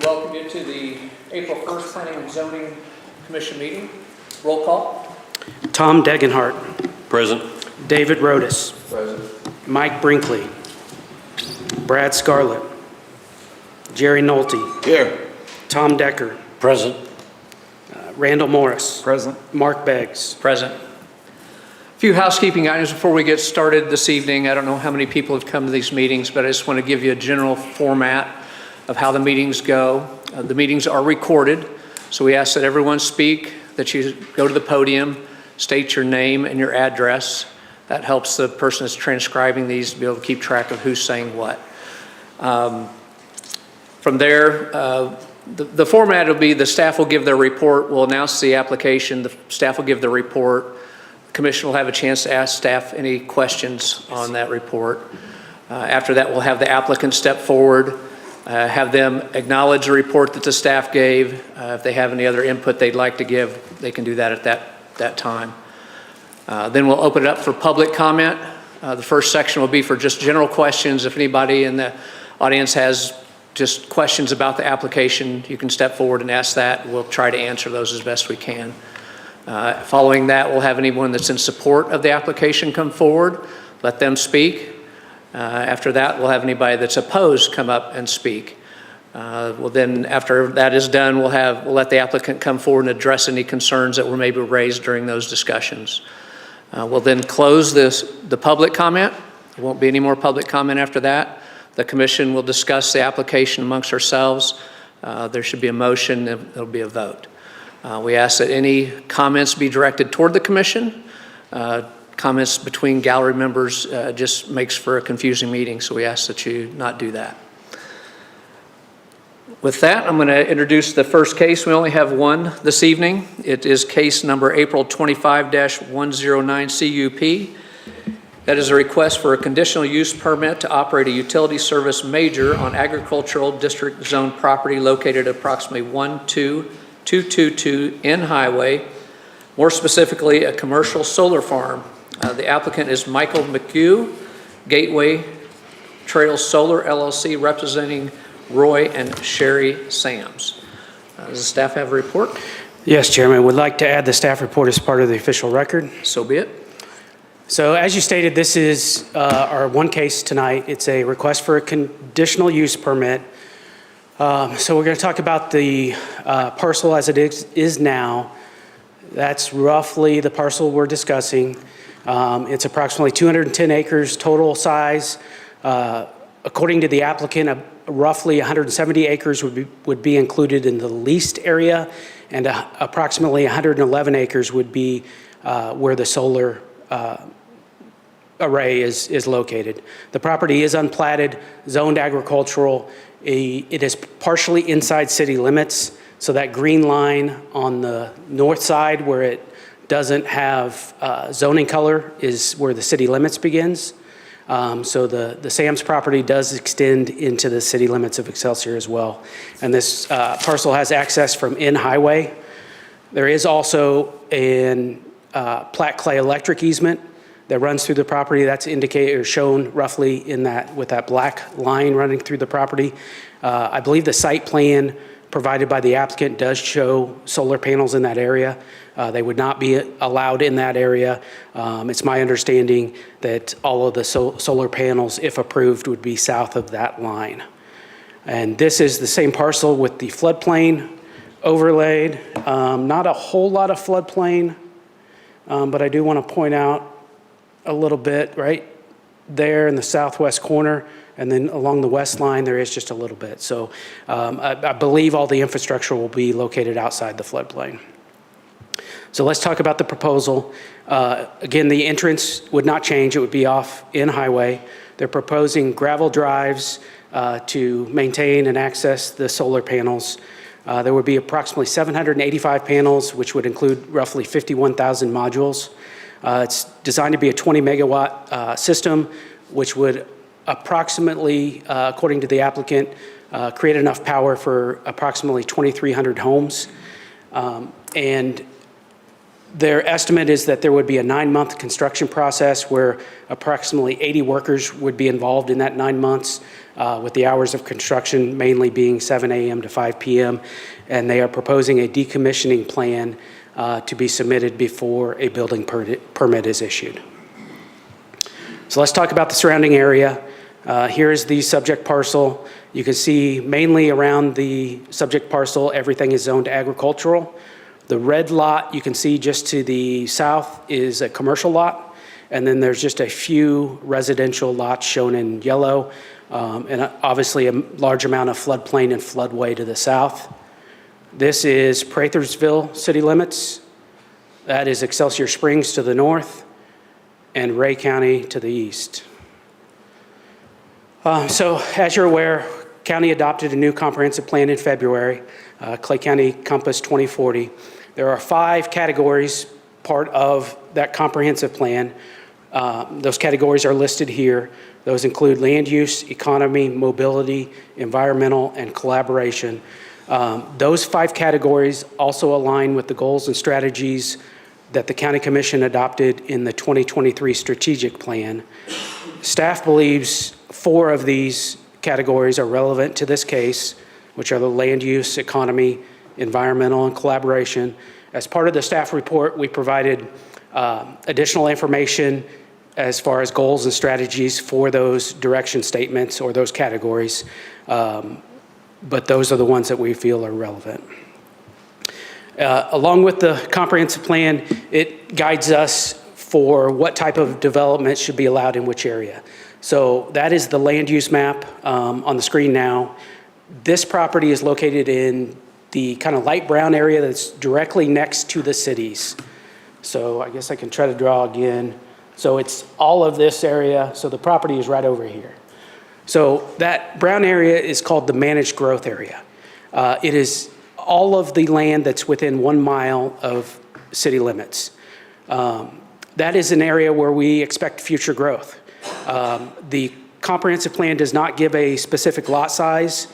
welcome you to the April 1st Planning and Zoning Commission meeting. Roll call. Tom Degenhart. Present. David Rodas. Present. Mike Brinkley. Brad Scarlett. Jerry Nolte. Here. Tom Decker. Present. Randall Morris. Present. Mark Beggs. Present. A few housekeeping items before we get started this evening. I don't know how many people have come to these meetings, but I just want to give you a general format of how the meetings go. The meetings are recorded, so we ask that everyone speak, that you go to the podium, state your name and your address. That helps the person that's transcribing these to be able to keep track of who's saying what. From there, the format will be the staff will give their report, we'll announce the application, the staff will give the report, the commission will have a chance to ask staff any questions on that report. After that, we'll have the applicant step forward, have them acknowledge the report that the staff gave. If they have any other input they'd like to give, they can do that at that time. Then we'll open it up for public comment. The first section will be for just general questions. If anybody in the audience has just questions about the application, you can step forward and ask that. We'll try to answer those as best we can. Following that, we'll have anyone that's in support of the application come forward, let them speak. After that, we'll have anybody that's opposed come up and speak. Well, then after that is done, we'll let the applicant come forward and address any concerns that were maybe raised during those discussions. We'll then close the public comment. There won't be any more public comment after that. The commission will discuss the application amongst ourselves. There should be a motion, and there'll be a vote. We ask that any comments be directed toward the commission. Comments between gallery members just makes for a confusing meeting, so we ask that you not do that. With that, I'm going to introduce the first case. We only have one this evening. It is case number April 25-109 CUP. That is a request for a conditional use permit to operate a utility service major on agricultural district zone property located at approximately 12222 N Highway, more specifically a commercial solar farm. The applicant is Michael McHugh, Gateway Trail Solar LLC, representing Roy and Sherry Sams. Does the staff have a report? Yes, Chairman. Would like to add the staff report as part of the official record. So be it. So as you stated, this is our one case tonight. It's a request for a conditional use permit. So we're going to talk about the parcel as it is now. That's roughly the parcel we're discussing. It's approximately 210 acres total size. According to the applicant, roughly 170 acres would be included in the leased area, and approximately 111 acres would be where the solar array is located. The property is unplatted, zoned agricultural. It is partially inside city limits, so that green line on the north side where it doesn't have zoning color is where the city limits begins. So the Sam's property does extend into the city limits of Excelsior as well. And this parcel has access from N Highway. There is also an Platte Clay electric easement that runs through the property. That's indicated or shown roughly in that with that black line running through the property. I believe the site plan provided by the applicant does show solar panels in that area. They would not be allowed in that area. It's my understanding that all of the solar panels, if approved, would be south of that line. And this is the same parcel with the floodplain overlaid. Not a whole lot of floodplain, but I do want to point out a little bit right there in the southwest corner, and then along the west line there is just a little bit. So I believe all the infrastructure will be located outside the floodplain. So let's talk about the proposal. Again, the entrance would not change. It would be off N Highway. They're proposing gravel drives to maintain and access the solar panels. There would be approximately 785 panels, which would include roughly 51,000 modules. It's designed to be a 20 megawatt system, which would approximately, according to the applicant, create enough power for approximately 2,300 homes. And Their estimate is that there would be a 9-month construction process where approximately 80 workers would be involved in that 9 months, with the hours of construction mainly being 7 a.m. to 5 p.m. And they are proposing a decommissioning plan to be submitted before a building permit is issued. So let's talk about the surrounding area. Here is the subject parcel. You can see mainly around the subject parcel, everything is zoned agricultural. The red lot you can see just to the south is a commercial lot, and then there's just a few residential lots shown in yellow, and obviously a large amount of floodplain and floodway to the south. This is Pratherville city limits. That is Excelsior Springs to the north, and Ray County to the east. So as you're aware, County adopted a new comprehensive plan in February, Clay County Compass 2040. There are 5 categories part of that comprehensive plan. Those categories are listed here. Those include land use, economy, mobility, environmental, and collaboration. Those 5 categories also align with the goals and strategies that the County Commission adopted in the 2023 strategic plan. Staff believes 4 of these categories are relevant to this case, which are the land use, economy, environmental, and collaboration. As part of the staff report, we provided additional information as far as goals and strategies for those direction statements or those categories, but those are the ones that we feel are relevant. Along with the comprehensive plan, it guides us for what type of development should be allowed in which area. So that is the land use map on the screen now. This property is located in the kind of light brown area that's directly next to the cities. So I guess I can try to draw again. So it's all of this area. So the property is right over here. So that brown area is called the managed growth area. It is all of the land that's within 1 mile of city limits. That is an area where we expect future growth. The comprehensive plan does not give a specific lot size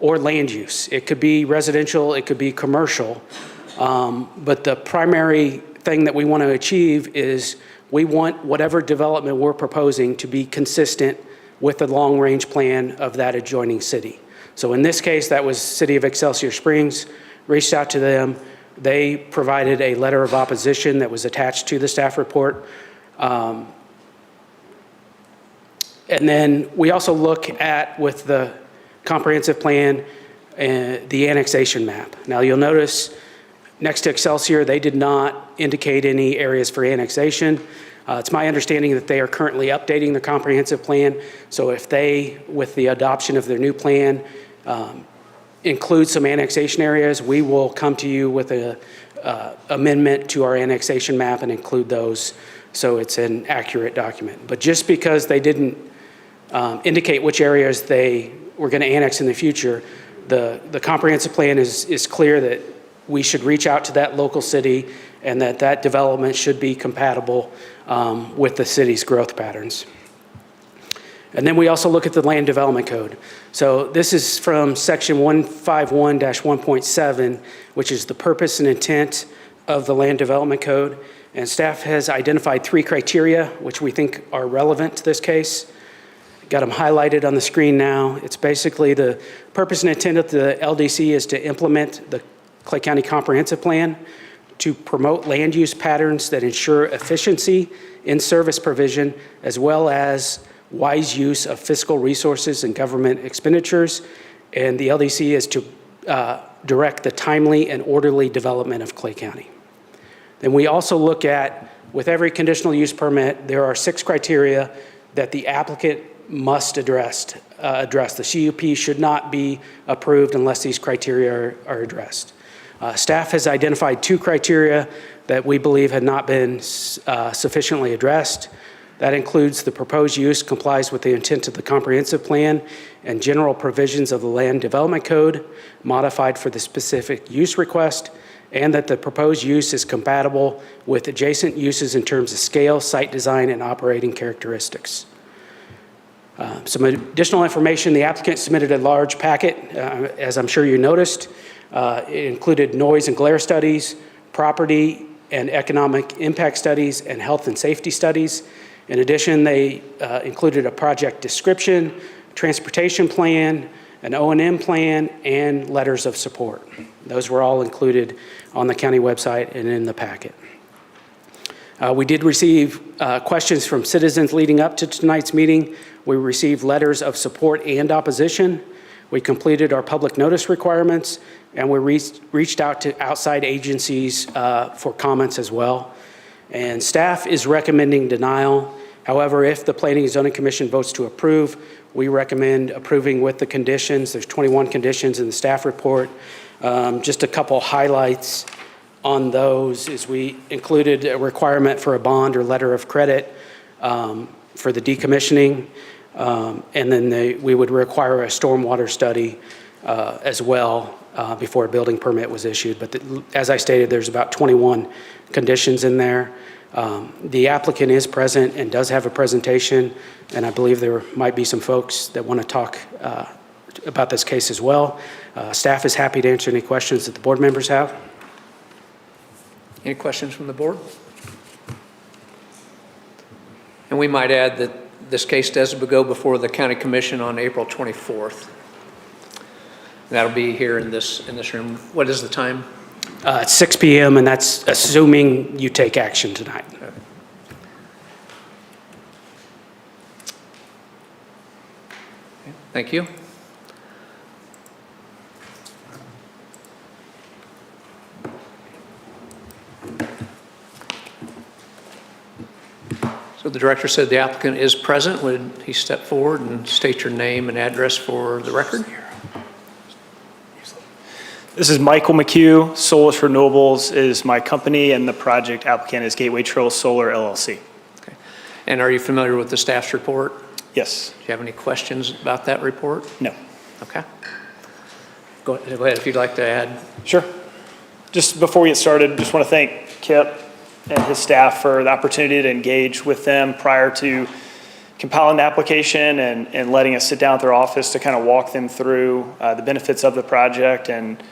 or land use. It could be residential, it could be commercial, but the primary thing that we want to achieve is we want whatever development we're proposing to be consistent with the long-range plan of that adjoining city. So in this case, that was City of Excelsior Springs. Reached out to them. They provided a letter of opposition that was attached to the staff report. And then we also look at, with the comprehensive plan, the annexation map. Now you'll notice next to Excelsior, they did not indicate any areas for annexation. It's my understanding that they are currently updating the comprehensive plan. So if they, with the adoption of their new plan, include some annexation areas, we will come to you with a amendment to our annexation map and include those so it's an accurate document. But just because they didn't indicate which areas they were going to annex in the future, the comprehensive plan is clear that we should reach out to that local city and that development should be compatible with the city's growth patterns. And then we also look at the land development code. So this is from section 151-1.7, which is the purpose and intent of the land development code. And staff has identified 3 criteria, which we think are relevant to this case. Got them highlighted on the screen now. It's basically the purpose and intent of the LDC is to implement the Clay County Comprehensive Plan to promote land use patterns that ensure efficiency in service provision, as well as wise use of fiscal resources and government expenditures. And the LDC is to direct the timely and orderly development of Clay County. Then we also look at, with every conditional use permit, there are 6 criteria that the applicant must address. The CUP should not be approved unless these criteria are addressed. Staff has identified 2 criteria that we believe had not been sufficiently addressed. That includes the proposed use complies with the intent of the comprehensive plan and general provisions of the land development code modified for the specific use request, and that the proposed use is compatible with adjacent uses in terms of scale, site design, and operating characteristics. Some additional information: the applicant submitted a large packet, as I'm sure you noticed. It included noise and glare studies, property and economic impact studies and health and safety studies. In addition, they included a project description, transportation plan, an O&M plan, and letters of support. Those were all included on the county website and in the packet. We did receive questions from citizens leading up to tonight's meeting. We received letters of support and opposition. We completed our public notice requirements, and we reached out to outside agencies for comments as well. And staff is recommending denial. However, if the Planning and Zoning Commission votes to approve, we recommend approving with the conditions. There's 21 conditions in the staff report. Just a couple highlights on those is we included a requirement for a bond or letter of credit for the decommissioning. And then we would require a stormwater study as well before a building permit was issued. But as I stated, there's about 21 conditions in there. The applicant is present and does have a presentation, and I believe there might be some folks that want to talk about this case as well. Staff is happy to answer any questions that the board members have. Any questions from the board? And we might add that this case does go before the County Commission on April 24th. That'll be here in this room. What is the time? It's 6 p.m., and that's assuming you take action tonight. Okay. Thank you. So the director said the applicant is present. Would he step forward and state your name and address for the record? This is Michael McHugh. Solus Renewables is my company, and the project applicant is Gateway Trails Solar, LLC. Okay. And are you familiar with the staff's report? Yes. Do you have any questions about that report? No. Okay. Go ahead if you'd like to add. Sure. Just before we get started, just want to thank Kip and his staff for the opportunity to engage with them prior to compiling the application and letting us sit down at their office to kind of walk them through the benefits of the project and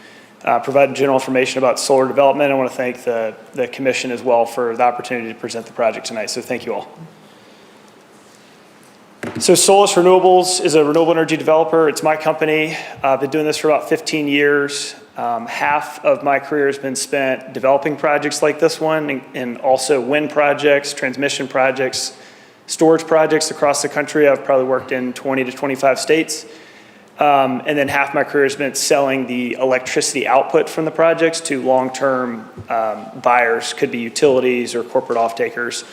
provide general information about solar development. I want to thank the commission as well for the opportunity to present the project tonight, so thank you all. So Solus Renewables is a renewable energy developer. It's my company. I've been doing this for about 15 years. Half of my career has been spent developing projects like this one and also wind projects, transmission projects, storage projects across the country. I've probably worked in 20 to 25 states. And then half my career has been selling the electricity output from the projects to long-term buyers, could be utilities or corporate off-takers.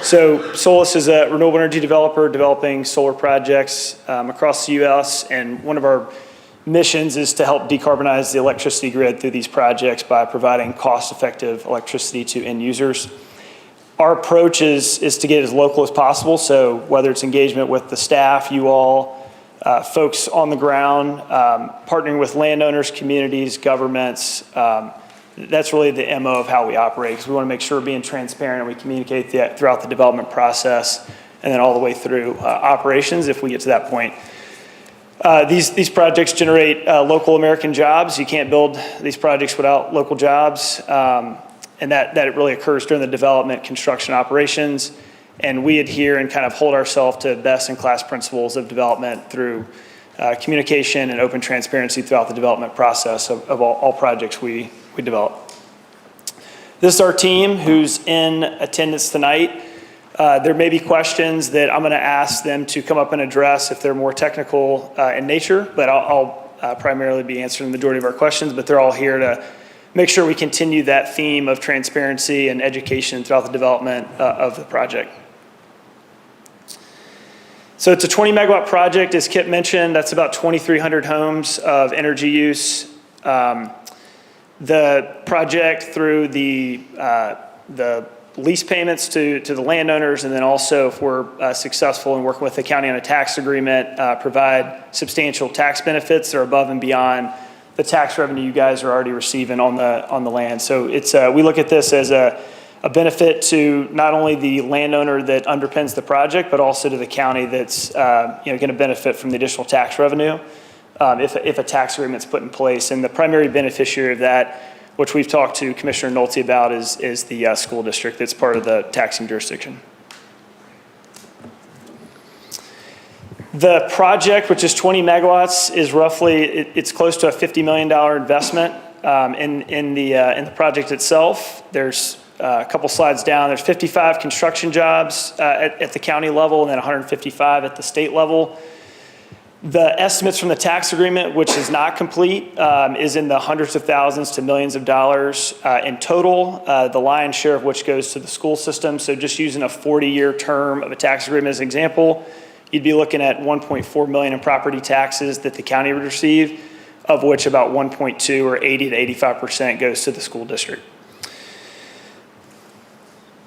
So Solus is a renewable energy developer developing solar projects across the U.S. And one of our missions is to help decarbonize the electricity grid through these projects by providing cost-effective electricity to end users. Our approach is to get as local as possible. So whether it's engagement with the staff, you all, folks on the ground, partnering with landowners, communities, governments, that's really the MO of how we operate, because we want to make sure we're being transparent and we communicate throughout the development process and then all the way through operations if we get to that point. These projects generate local American jobs. You can't build these projects without local jobs, and that it really occurs during the development, construction, operations. And we adhere and kind of hold ourselves to best-in-class principles of development through communication and open transparency throughout the development process of all projects we develop. This is our team who's in attendance tonight. There may be questions that I'm going to ask them to come up and address if they're more technical in nature, but I'll primarily be answering the majority of our questions, but they're all here to make sure we continue that theme of transparency and education throughout the development of the project. So it's a 20 megawatt project, as Kip mentioned. That's about 2,300 homes of energy use. The project, through the lease payments to the landowners, and then also if we're successful in working with the county on a tax agreement, provide substantial tax benefits that are above and beyond the tax revenue you guys are already receiving on the land. So it's we look at this as a benefit to not only the landowner that underpins the project, but also to the county that's going to benefit from the additional tax revenue if a tax agreement's put in place. And the primary beneficiary of that which we've talked to Commissioner Nolte about, is the school district that's part of the taxing jurisdiction. The project, which is 20 megawatts, is roughly, it's close to a $50 million investment in the project itself. There's a couple slides down, there's 55 construction jobs at the county level and then 155 at the state level. The estimates from the tax agreement, which is not complete, is in the hundreds of thousands to millions of dollars in total, the lion's share of which goes to the school system. So just using a 40-year term of a tax agreement as an example, you'd be looking at $1.4 million in property taxes that the county would receive, of which about 1.2 or 80 to 85% goes to the school district.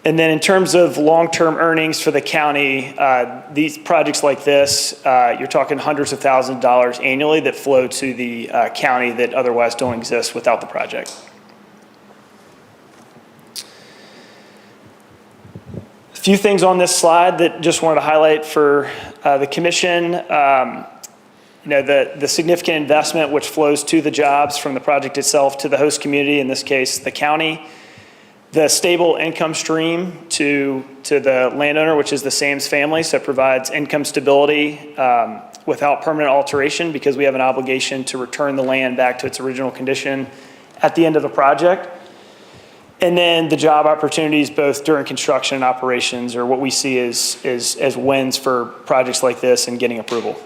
And then in terms of long-term earnings for the county, these projects like this, you're talking hundreds of thousands of dollars annually that flow to the county that otherwise don't exist without the project. A few things on this slide that just wanted to highlight for the commission. The significant investment which flows to the jobs from the project itself to the host community, in this case, the county. The stable income stream to the landowner, which is the Sams family, so it provides income stability without permanent alteration because we have an obligation to return the land back to its original condition at the end of the project. And then the job opportunities both during construction and operations are what we see as wins for projects like this and getting approval.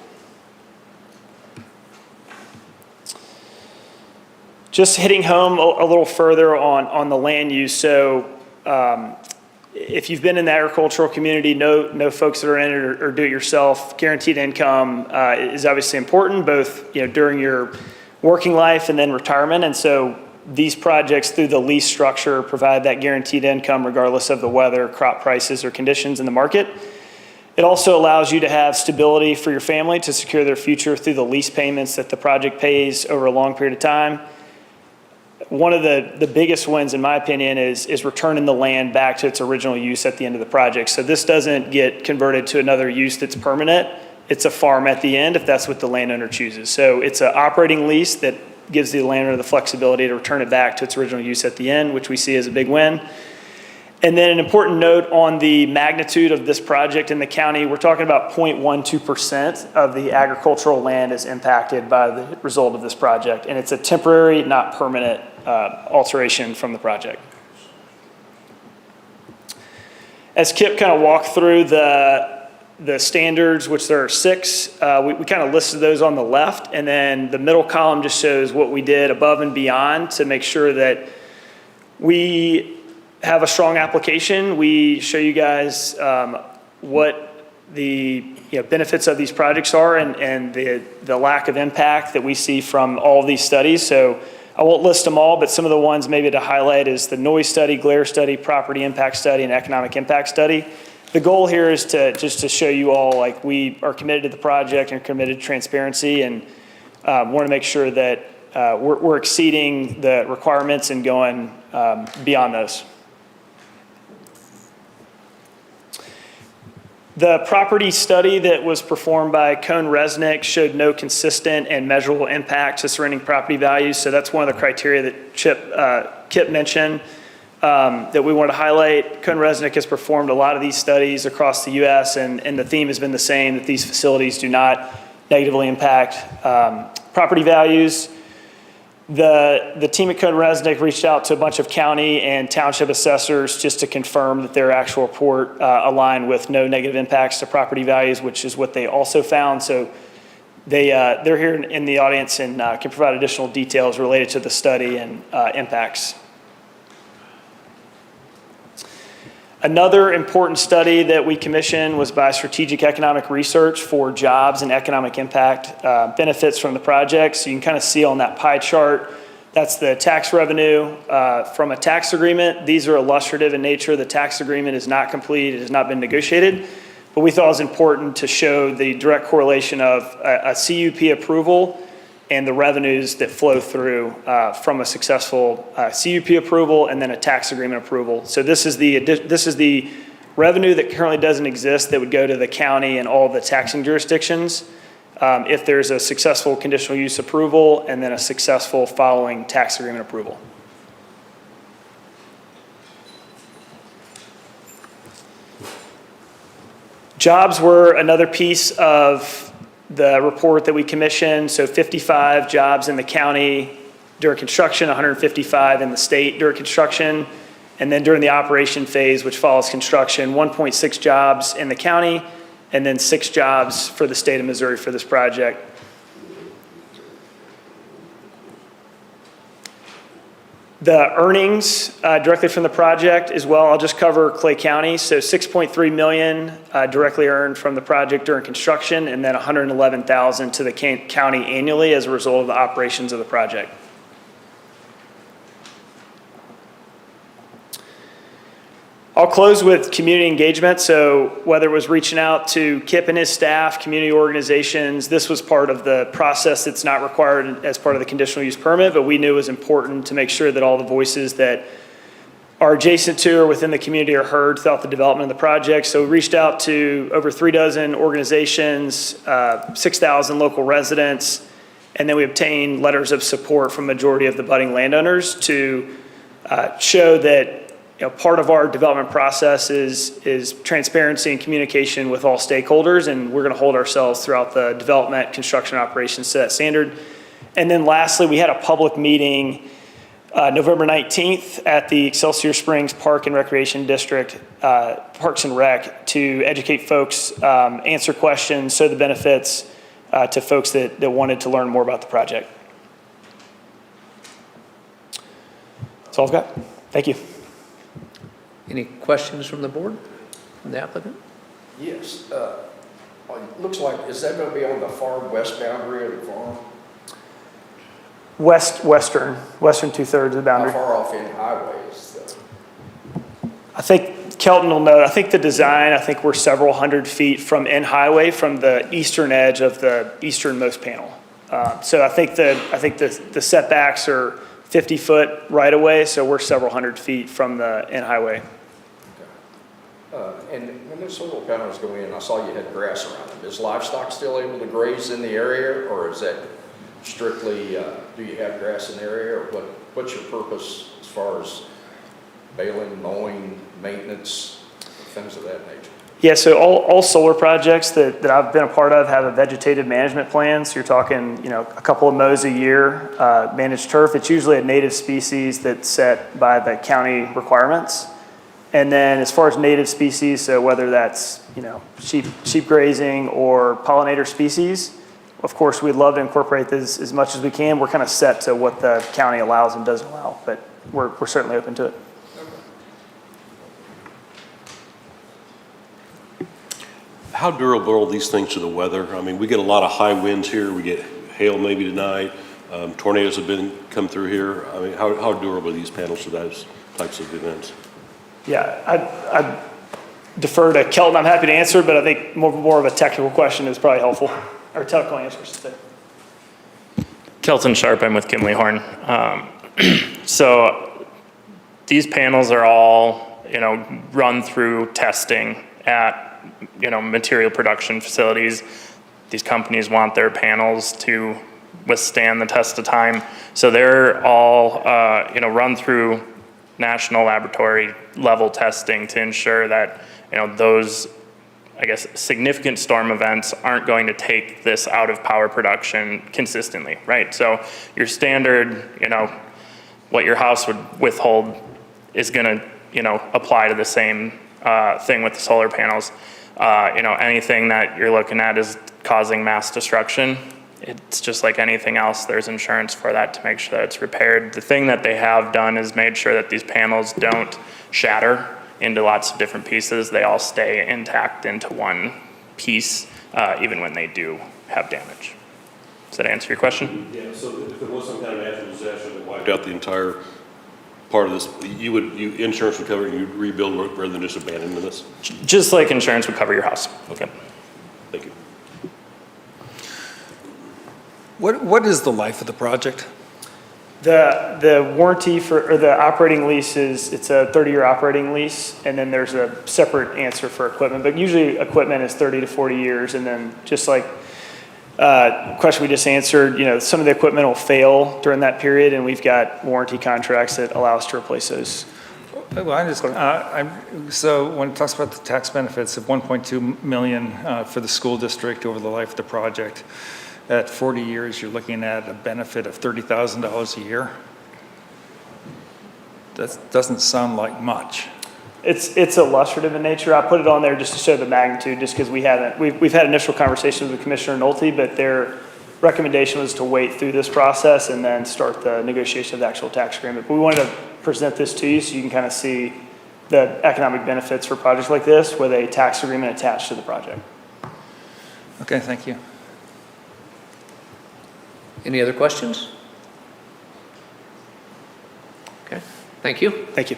Just hitting home a little further on the land use. So if you've been in the agricultural community, know folks that are in it or do it yourself, guaranteed income is obviously important, both during your working life and then retirement. And so these projects through the lease structure provide that guaranteed income regardless of the weather, crop prices, or conditions in the market. It also allows you to have stability for your family to secure their future through the lease payments that the project pays over a long period of time. One of the biggest wins, in my opinion, is returning the land back to its original use at the end of the project. So this doesn't get converted to another use that's permanent. It's a farm at the end if that's what the landowner chooses. So it's an operating lease that gives the landowner the flexibility to return it back to its original use at the end, which we see as a big win. And then an important note on the magnitude of this project in the county, we're talking about 0.12% of the agricultural land is impacted by the result of this project. And it's a temporary, not permanent alteration from the project. As Kip kind of walked through the standards, which there are 6, we kind of listed those on the left. And then the middle column just shows what we did above and beyond to make sure that we have a strong application. We show you guys what the benefits of these projects are and the lack of impact that we see from all of these studies. So I won't list them all, but some of the ones maybe to highlight is the noise study, glare study, property impact study, and economic impact study. The goal here is just to show you all like we are committed to the project and committed to transparency and want to make sure that we're exceeding the requirements and going beyond those. The property study that was performed by Cohn-Resnick showed no consistent and measurable impact to surrounding property values. So that's one of the criteria that Kip mentioned that we want to highlight. Cohn-Resnick has performed a lot of these studies across the U.S. and the theme has been the same, that these facilities do not negatively impact property values. The team at Cohn-Resnick reached out to a bunch of county and township assessors just to confirm that their actual report aligned with no negative impacts to property values, which is what they also found. So they're here in the audience and can provide additional details related to the study and impacts. Another important study that we commissioned was by Strategic Economic Research for jobs and economic impact benefits from the project. So you can kind of see on that pie chart, that's the tax revenue from a tax agreement. These are illustrative in nature. The tax agreement is not complete. It has not been negotiated. But we thought it was important to show the direct correlation of a CUP approval and the revenues that flow through from a successful CUP approval and then a tax agreement approval. So this is the revenue that currently doesn't exist that would go to the county and all the taxing jurisdictions if there's a successful conditional use approval and then a successful following tax agreement approval. Jobs were another piece of the report that we commissioned. So 55 jobs in the county during construction, 155 in the state during construction. And then during the operation phase, which follows construction, 1.6 jobs in the county, and then 6 jobs for the state of Missouri for this project. The earnings directly from the project as well, I'll just cover Clay County. So 6.3 million directly earned from the project during construction, and then 111,000 to the county annually as a result of the operations of the project. I'll close with community engagement. So whether it was reaching out to Kip and his staff, community organizations, this was part of the process that's not required as part of the conditional use permit, but we knew it was important to make sure that all the voices that are adjacent to or within the community are heard throughout the development of the project. So we reached out to over 36 organizations, 6,000 local residents, and then we obtained letters of support from majority of the budding landowners to show that part of our development process is transparency and communication with all stakeholders, and we're going to hold ourselves throughout the development, construction, operations to that standard. And then lastly, we had a public meeting November 19th at the Excelsior Springs Park and Recreation District, Parks and Rec, to educate folks, answer questions, show the benefits to folks that wanted to learn more about the project. That's all I've got. Thank you. Any questions from the board, from the applicant? Yes. It looks like, is that going to be on the far west boundary of the farm? Western 2/3 of the boundary. How far off in highways? I think Kelton will know. I think the design, we're several hundred feet from in highway from the eastern edge of the easternmost panel. So I think the setbacks are 50-foot right away, so we're several hundred feet from the in highway. And when those solar panels go in, I saw you had grass around them. Is livestock still able to graze in the area, or is that strictly, do you have grass in the area, or what's your purpose as far as baling, mowing, maintenance, things of that nature? Yeah, so all solar projects that I've been a part of have a vegetative management plan. So you're talking, a couple of mows a year, managed turf. It's usually a native species that's set by the county requirements. And then as far as native species, so whether that's, sheep grazing or pollinator species, of course, we'd love to incorporate this as much as we can. We're kind of set to what the county allows and doesn't allow, but we're certainly open to it. How durable are these things to the weather? I mean, we get a lot of high winds here. We get hail maybe tonight. Tornadoes have come through here. I mean, how durable are these panels to those types of events? Yeah, I defer to Kelton. I'm happy to answer, but I think more of a technical question is probably helpful, or technical answers today. Kelton Sharp, I'm with Kimley Horn. So these panels are all, run through testing at, material production facilities. These companies want their panels to withstand the test of time. So they're all, run through national laboratory level testing to ensure that, those, significant storm events aren't going to take this out of power production consistently, right? So your standard, what your house would withhold is gonna, apply to the same thing with the solar panels. Anything that you're looking at is causing mass destruction. It's just like anything else, there's insurance for that to make sure that it's repaired. The thing that they have done is made sure that these panels don't shatter into lots of different pieces. They all stay intact into one piece, even when they do have damage. Does that answer your question? Yeah, so if there was some kind of natural disaster that wiped out the entire part of this, insurance would cover it and you'd rebuild rather than just abandon this? Just like insurance would cover your house. Okay, thank you. What is the life of the project? The warranty or the operating lease it's a 30-year operating lease, and then there's a separate answer for equipment. But usually equipment is 30 to 40 years, and then just like the question we just answered, some of the equipment will fail during that period, and we've got warranty contracts that allow us to replace those. Well, so when it talks about the tax benefits of 1.2 million for the school district over the life of the project, at 40 years, you're looking at a benefit of $30,000 a year. That doesn't sound like much. It's illustrative in nature. I put it on there just to show the magnitude, just because we've had initial conversations with Commissioner Nolte, but their recommendation was to wait through this process and then start the negotiation of the actual tax agreement. But we wanted to present this to you so you can kind of see the economic benefits for projects like this with a tax agreement attached to the project. Okay, thank you. Any other questions? Okay, thank you. Thank you.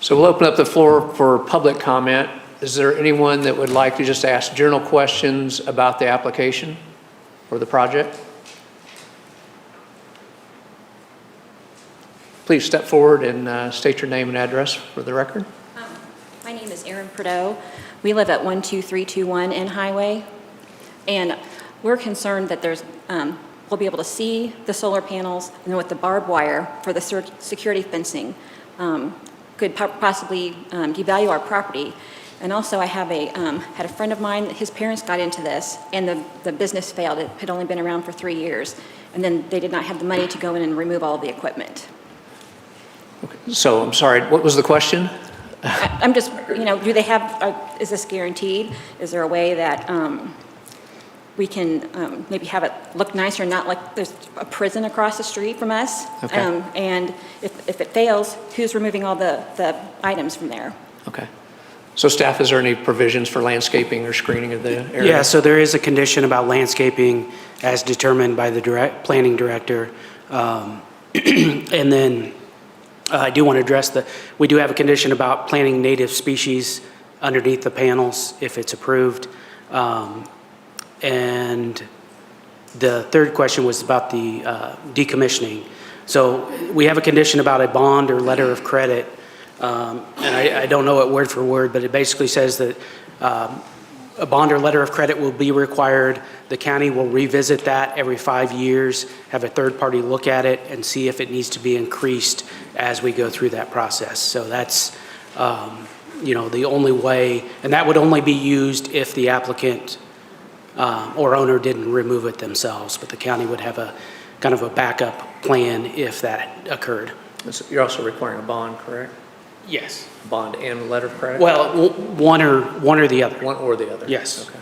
So we'll open up the floor for public comment. Is there anyone that would like to just ask general questions about the application or the project? Please step forward and state your name and address for the record. My name is Erin Prideaux. We live at 12321 N Highway, and we're concerned that we'll be able to see the solar panels, and with the barbed wire for the security fencing, could possibly devalue our property. And also, I have had a friend of mine, his parents got into this, and the business failed. It had only been around for 3 years, and then they did not have the money to go in and remove all of the equipment. So I'm sorry, what was the question? I'm just, do they have, is this guaranteed? Is there a way that we can maybe have it look nicer, not like there's a prison across the street from us? Okay. And if it fails, who's removing all the items from there? Okay. So staff, is there any provisions for landscaping or screening of the area? Yeah, so there is a condition about landscaping as determined by the planning director. And then I do want to address we do have a condition about planting native species underneath the panels if it's approved. And the third question was about the decommissioning. So we have a condition about a bond or letter of credit. And I don't know it word for word, but it basically says that a bond or letter of credit will be required. The county will revisit that every 5 years, have a third party look at it and see if it needs to be increased as we go through that process. So that's, the only way, and that would only be used if the applicant or owner didn't remove it themselves, but the county would have a kind of a backup plan if that occurred. You're also requiring a bond, correct? Yes. Bond and letter of credit? Well, one or the other. One or the other? Yes. Okay.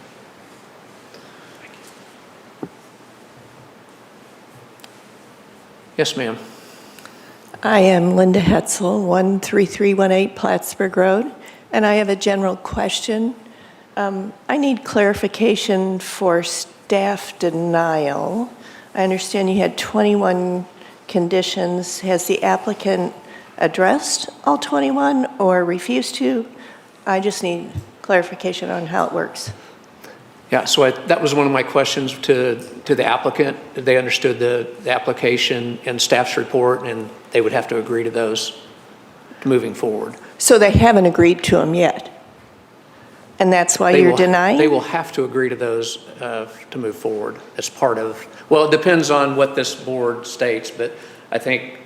Yes, ma'am. I am Linda Hetzel, 13318 Plattsburgh Road, and I have a general question. I need clarification for staff denial. I understand you had 21 conditions. Has the applicant addressed all 21 or refused to? I just need clarification on how it works. Yeah, so that was one of my questions to the applicant. They understood the application and staff's report, and they would have to agree to those moving forward. So they haven't agreed to them yet? And that's why you're denying? They will have to agree to those to move forward as part of, well, it depends on what this board states, but I think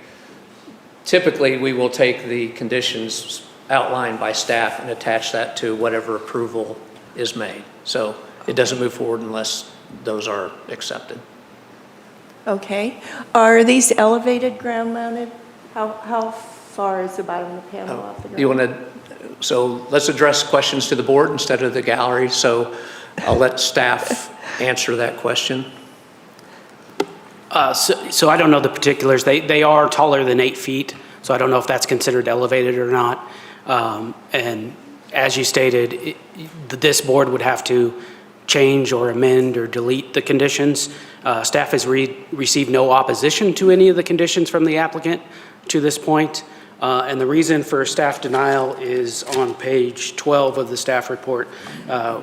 typically we will take the conditions outlined by staff and attach that to whatever approval is made. So it doesn't move forward unless those are accepted. Okay. Are these elevated ground mounted? How far is the bottom of the panel off the ground? You want to, so let's address questions to the board instead of the gallery. So I'll let staff answer that question. So I don't know the particulars. They are taller than 8 feet, so I don't know if that's considered elevated or not. And as you stated, this board would have to change or amend or delete the conditions. Staff has received no opposition to any of the conditions from the applicant to this point. And the reason for staff denial is on page 12 of the staff report.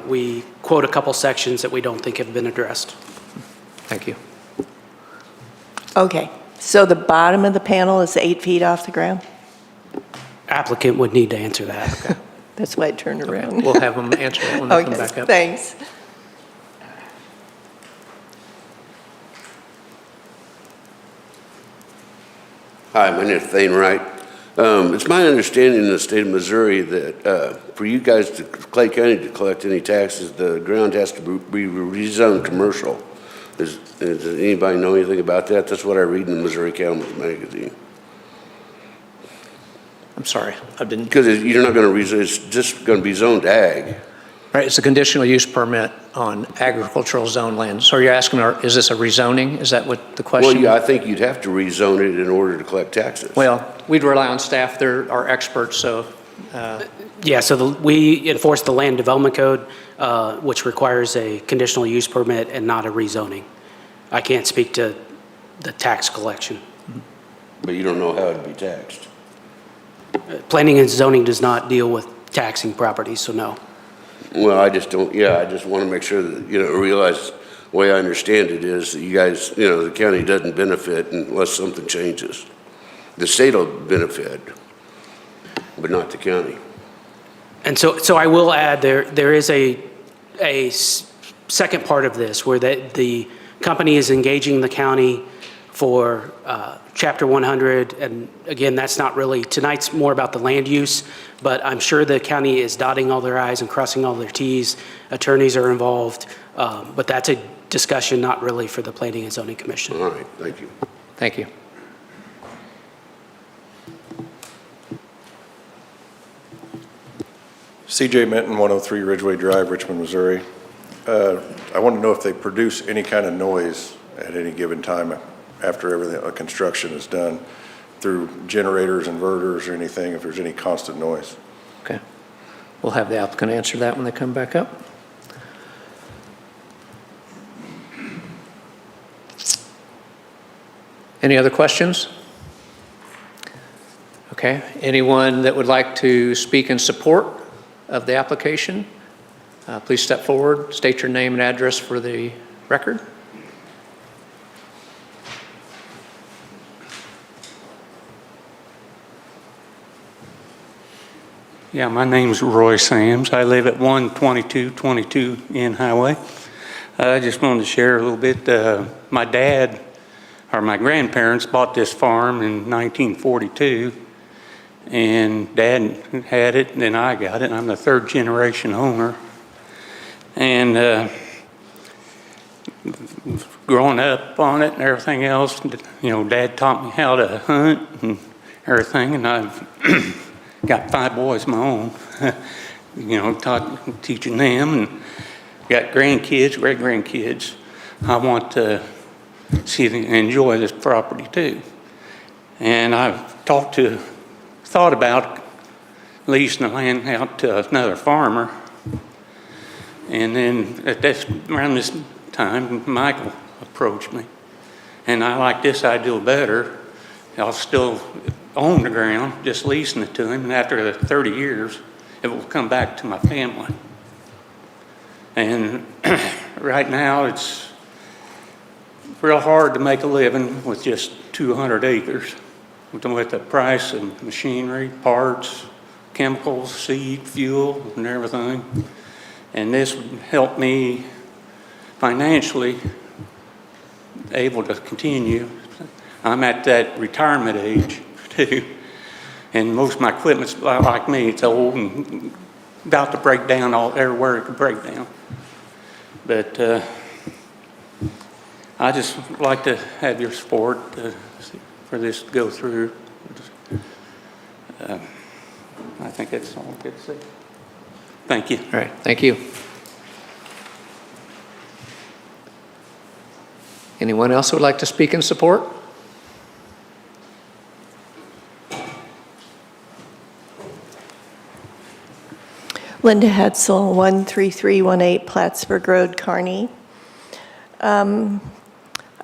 We quote a couple sections that we don't think have been addressed. Thank you. Okay. So the bottom of the panel is 8 feet off the ground? Applicant would need to answer that. Okay. That's why I turned around. We'll have them answer it when they come Okay, back up. thanks. Hi, my name is Thane Wright. It's my understanding in the state of Missouri that for you guys to Clay County to collect any taxes, the ground has to be rezoned commercial. Does anybody know anything about that? That's what I read in the Missouri Cattlemen's Magazine. I'm sorry, I didn't. Because you're not going to rezone, it's just going to be zoned ag. Right, it's a conditional use permit on agricultural zone land. So you're asking, is this a rezoning? Is that what the question? Well, yeah, I think you'd have to rezone it in order to collect taxes. Well, we'd rely on staff. They're our experts, so. Yeah, so we enforce the Land Development Code, which requires a conditional use permit and not a rezoning. I can't speak to the tax collection. But you don't know how it'd be taxed. Planning and zoning does not deal with taxing properties, so no. Well, I just don't, yeah, I just want to make sure that, realize the way I understand it is that you guys, the county doesn't benefit unless something changes. The state will benefit, but not the county. And so I will add, there is a second part of this where the company is engaging the county for Chapter 100, and again, that's not really, tonight's more about the land use, but I'm sure the county is dotting all their i's and crossing all their t's. Attorneys are involved, but that's a discussion not really for the Planning and Zoning Commission. All right, thank you. Thank you. CJ Minton, 103 Ridgeway Drive, Richmond, Missouri. I want to know if they produce any kind of noise at any given time after everything, construction is done, through generators, inverters, or anything, if there's any constant noise. Okay. We'll have the applicant answer that when they come back up. Any other questions? Okay. Anyone that would like to speak in support of the application, please step forward, state your name and address for the record. Yeah, my name's Roy Sams. I live at 12222 N Highway. I just wanted to share a little bit. My dad, or my grandparents, bought this farm in 1942, and Dad had it, and then I got it. I'm the third generation owner. And growing up on it and everything else, Dad taught me how to hunt and everything, and I've got 5 boys of my own, teaching them, and got grandkids, great-grandkids. I want to see them enjoy this property too. And I've thought about leasing the land out to another farmer. And then around this time, Michael approached me. And I like this idea better. I'll still own the ground, just leasing it to him, and after 30 years, it will come back to my family. And right now, it's real hard to make a living with just 200 acres, with the price of machinery, parts, chemicals, seed, fuel, and everything. And this would help me financially able to continue. I'm at that retirement age too, and most of my equipment's like me, it's old and about to break down everywhere it could break down. But I just like to have your support for this to go through. I think that's all I could say. Thank you. All right, thank you. Anyone else who would like to speak in support? Linda Hetzel, 13318 Plattsburgh Road, Kearney. I'm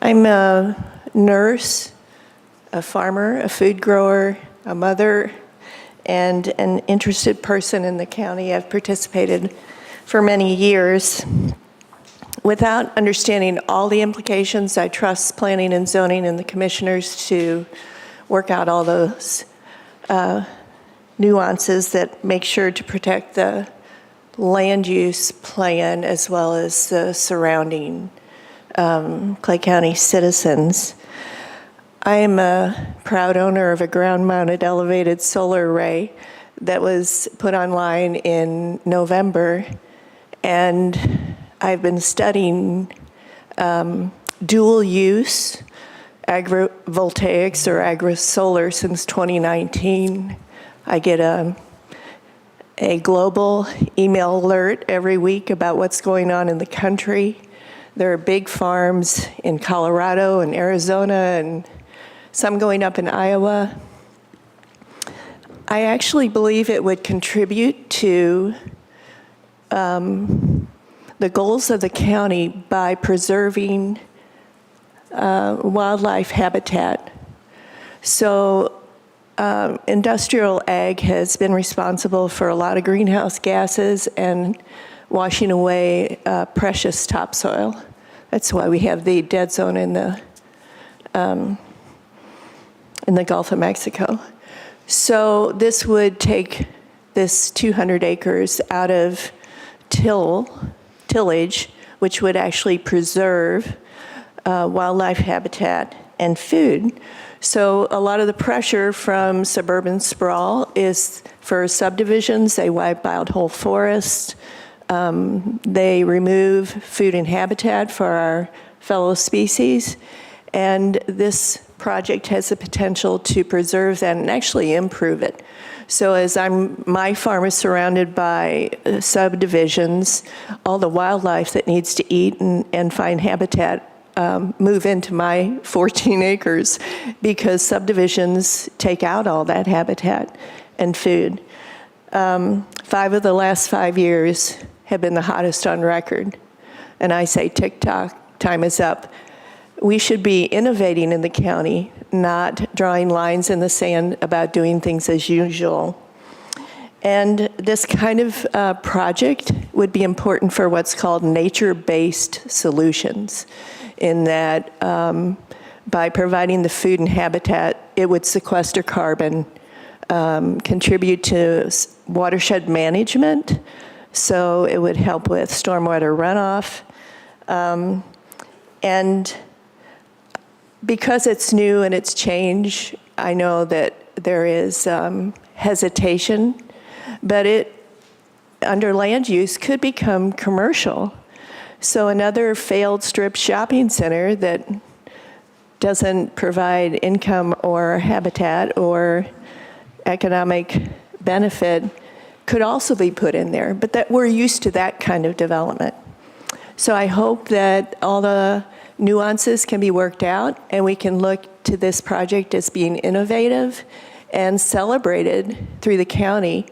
a nurse, a farmer, a food grower, a mother, and an interested person in the county. I've participated for many years. Without understanding all the implications, I trust planning and zoning and the commissioners to work out all those nuances that make sure to protect the land use plan as well as the surrounding Clay County citizens. I am a proud owner of a ground-mounted elevated solar array that was put online in November, and I've been studying dual use agrivoltaics or agri-solar since 2019. I get a global email alert every week about what's going on in the country. There are big farms in Colorado and Arizona and some going up in Iowa. I actually believe it would contribute to the goals of the county by preserving wildlife habitat. So industrial ag has been responsible for a lot of greenhouse gases and washing away precious topsoil. That's why we have the dead zone in the Gulf of Mexico. So this would take this 200 acres out of tillage, which would actually preserve wildlife habitat and food. So a lot of the pressure from suburban sprawl is for subdivisions. They wipe out whole forests. They remove food and habitat for our fellow species. And this project has the potential to preserve that and actually improve it. So as my farm is surrounded by subdivisions, all the wildlife that needs to eat and find habitat move into my 14 acres because subdivisions take out all that habitat and food. 5 of the last 5 years have been the hottest on record. And I say, tick-tock, time is up. We should be innovating in the county, not drawing lines in the sand about doing things as usual. And this kind of project would be important for what's called nature-based solutions, in that by providing the food and habitat, it would sequester carbon, contribute to watershed management, so it would help with stormwater runoff. And because it's new and it's change, I know that there is hesitation, but it, under land use, could become commercial. So another failed strip shopping center that doesn't provide income or habitat or economic benefit could also be put in there, but that we're used to that kind of development. So I hope that all the nuances can be worked out and we can look to this project as being innovative and celebrated through the county.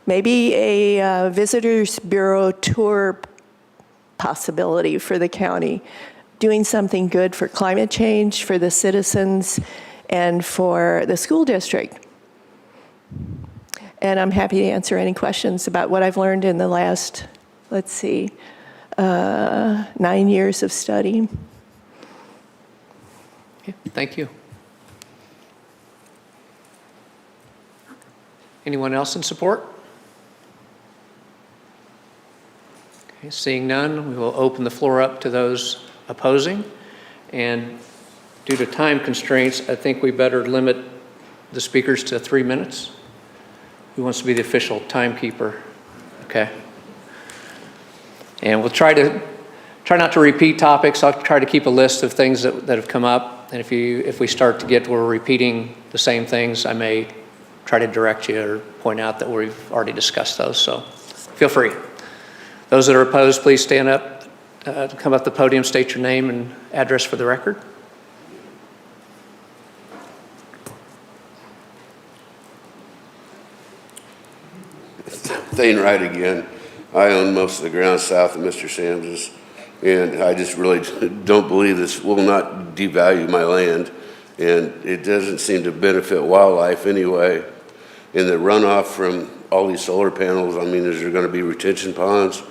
Maybe a visitors bureau tour possibility for the county, doing something good for climate change, for the citizens, and for the school district. And I'm happy to answer any questions about what I've learned in the last, 9 years of study. Okay, thank you. Anyone else in support? Okay, seeing none, we will open the floor up to those opposing. And due to time constraints, I think we better limit the speakers to 3 minutes. Who wants to be the official timekeeper? Okay. And we'll try not to repeat topics. I'll try to keep a list of things that have come up. And if we start to get where we're repeating the same things, I may try to direct you or point out that we've already discussed those. So feel free. Those that are opposed, please stand up, come up to the podium, state your name and address for the record. Thane Wright again. I own most of the ground south of Mr. Sams's, and I just really don't believe this will not devalue my land, and it doesn't seem to benefit wildlife anyway. And the runoff from all these solar panels, I mean, is there going to be retention ponds?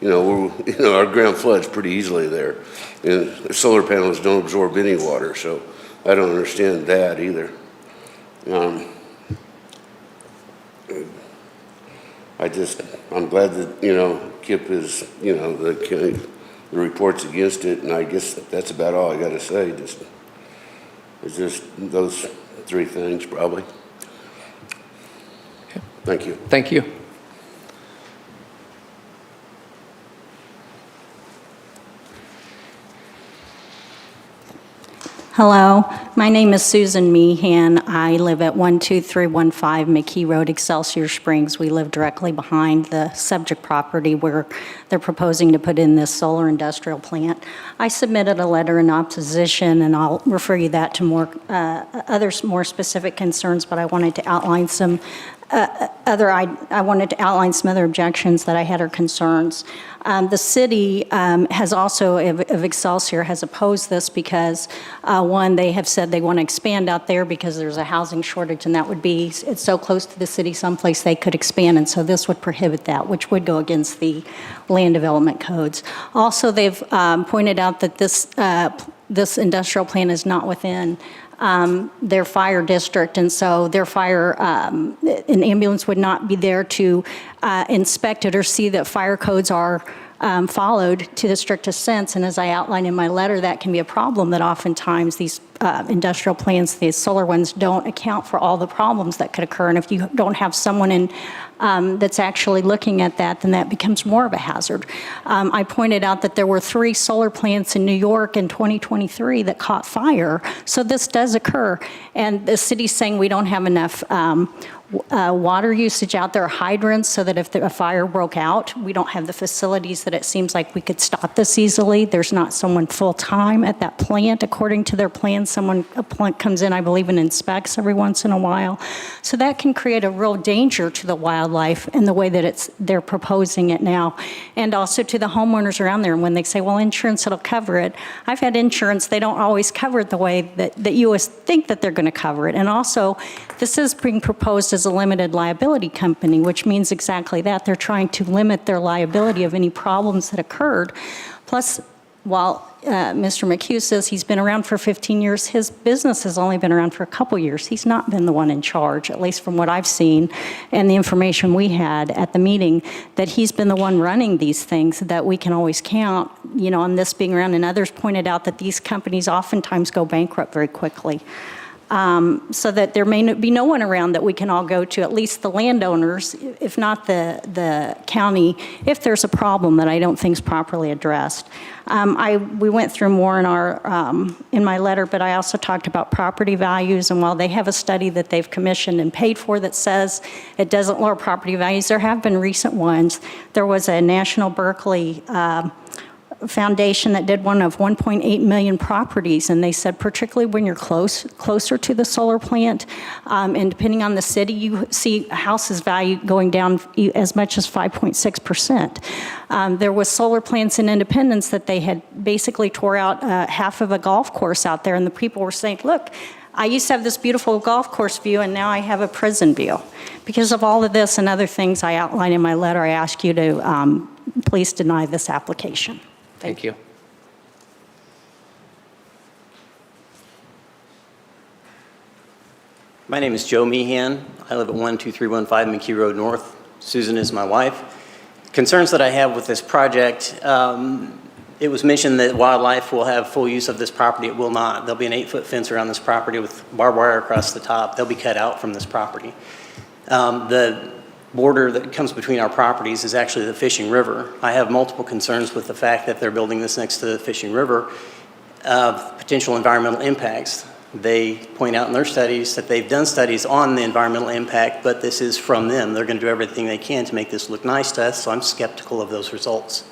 Our ground floods pretty easily there, and solar panels don't absorb any water, so I don't understand that either. I'm glad that, KIP is, the report's against it, and I guess that's about all I got to say. Is this those three things, probably? Thank you. Thank you. Hello, my name is Susan Meehan. I live at 12315 McKee Road, Excelsior Springs. We live directly behind the subject property where they're proposing to put in this solar industrial plant. I submitted a letter in opposition, and I'll refer you that to more specific concerns, but I wanted to outline some I wanted to outline some other objections that I had or concerns. The city has also, of Excelsior, has opposed this because, one, they have said they want to expand out there because there's a housing shortage, and that would be, it's so close to the city, someplace they could expand, and so this would prohibit that, which would go against the land development codes. Also, they've pointed out that this industrial plant is not within their fire district, and so their fire, an ambulance would not be there to inspect it or see that fire codes are followed to the strictest sense. And as I outlined in my letter, that can be a problem, that oftentimes these industrial plants, these solar ones, don't account for all the problems that could occur. And if you don't have someone in that's actually looking at that, then that becomes more of a hazard. I pointed out that there were 3 solar plants in New York in 2023 that caught fire. So this does occur. And the city's saying we don't have enough water usage out there, hydrants, so that if a fire broke out, we don't have the facilities that it seems like we could stop this easily. There's not someone full-time at that plant. According to their plan, a plant comes in, I believe, and inspects every once in a while. So that can create a real danger to the wildlife in the way that they're proposing it now, and also to the homeowners around there. And when they say, well, insurance, it'll cover it. I've had insurance, they don't always cover it the way that you think that they're going to cover it. And also, this is being proposed as a limited liability company, which means exactly that. They're trying to limit their liability of any problems that occurred. Plus, while Mr. McHugh says he's been around for 15 years, his business has only been around for a couple years. He's not been the one in charge, at least from what I've seen and the information we had at the meeting, that he's been the one running these things that we can always count, on this being around. And others pointed out that these companies oftentimes go bankrupt very quickly. So that there may be no one around that we can all go to, at least the landowners, if not the county, if there's a problem that I don't think is properly addressed. We went through more in my letter, but I also talked about property values, and while they have a study that they've commissioned and paid for that says it doesn't lower property values, there have been recent ones. There was a National Berkeley Foundation that did one of 1.8 million properties, and they said particularly when you're closer to the solar plant, and depending on the city, you see houses value going down as much as 5.6%. There was solar plants in Independence that they had basically tore out half of a golf course out there, and the people were saying, look, I used to have this beautiful golf course view, and now I have a prison view. Because of all of this and other things I outlined in my letter, I ask you to please deny this application. Thank you. My name is Joe Meehan. I live at 12315 McKee Road North. Susan is my wife. Concerns that I have with this project, it was mentioned that wildlife will have full use of this property. It will not. There'll be an 8-foot fence around this property with barbed wire across the top. They'll be cut out from this property. The border that comes between our properties is actually the Fishing River. I have multiple concerns with the fact that they're building this next to the Fishing River of potential environmental impacts. They point out in their studies that they've done studies on the environmental impact, but this is from them. They're going to do everything they can to make this look nice to us, so I'm skeptical of those results.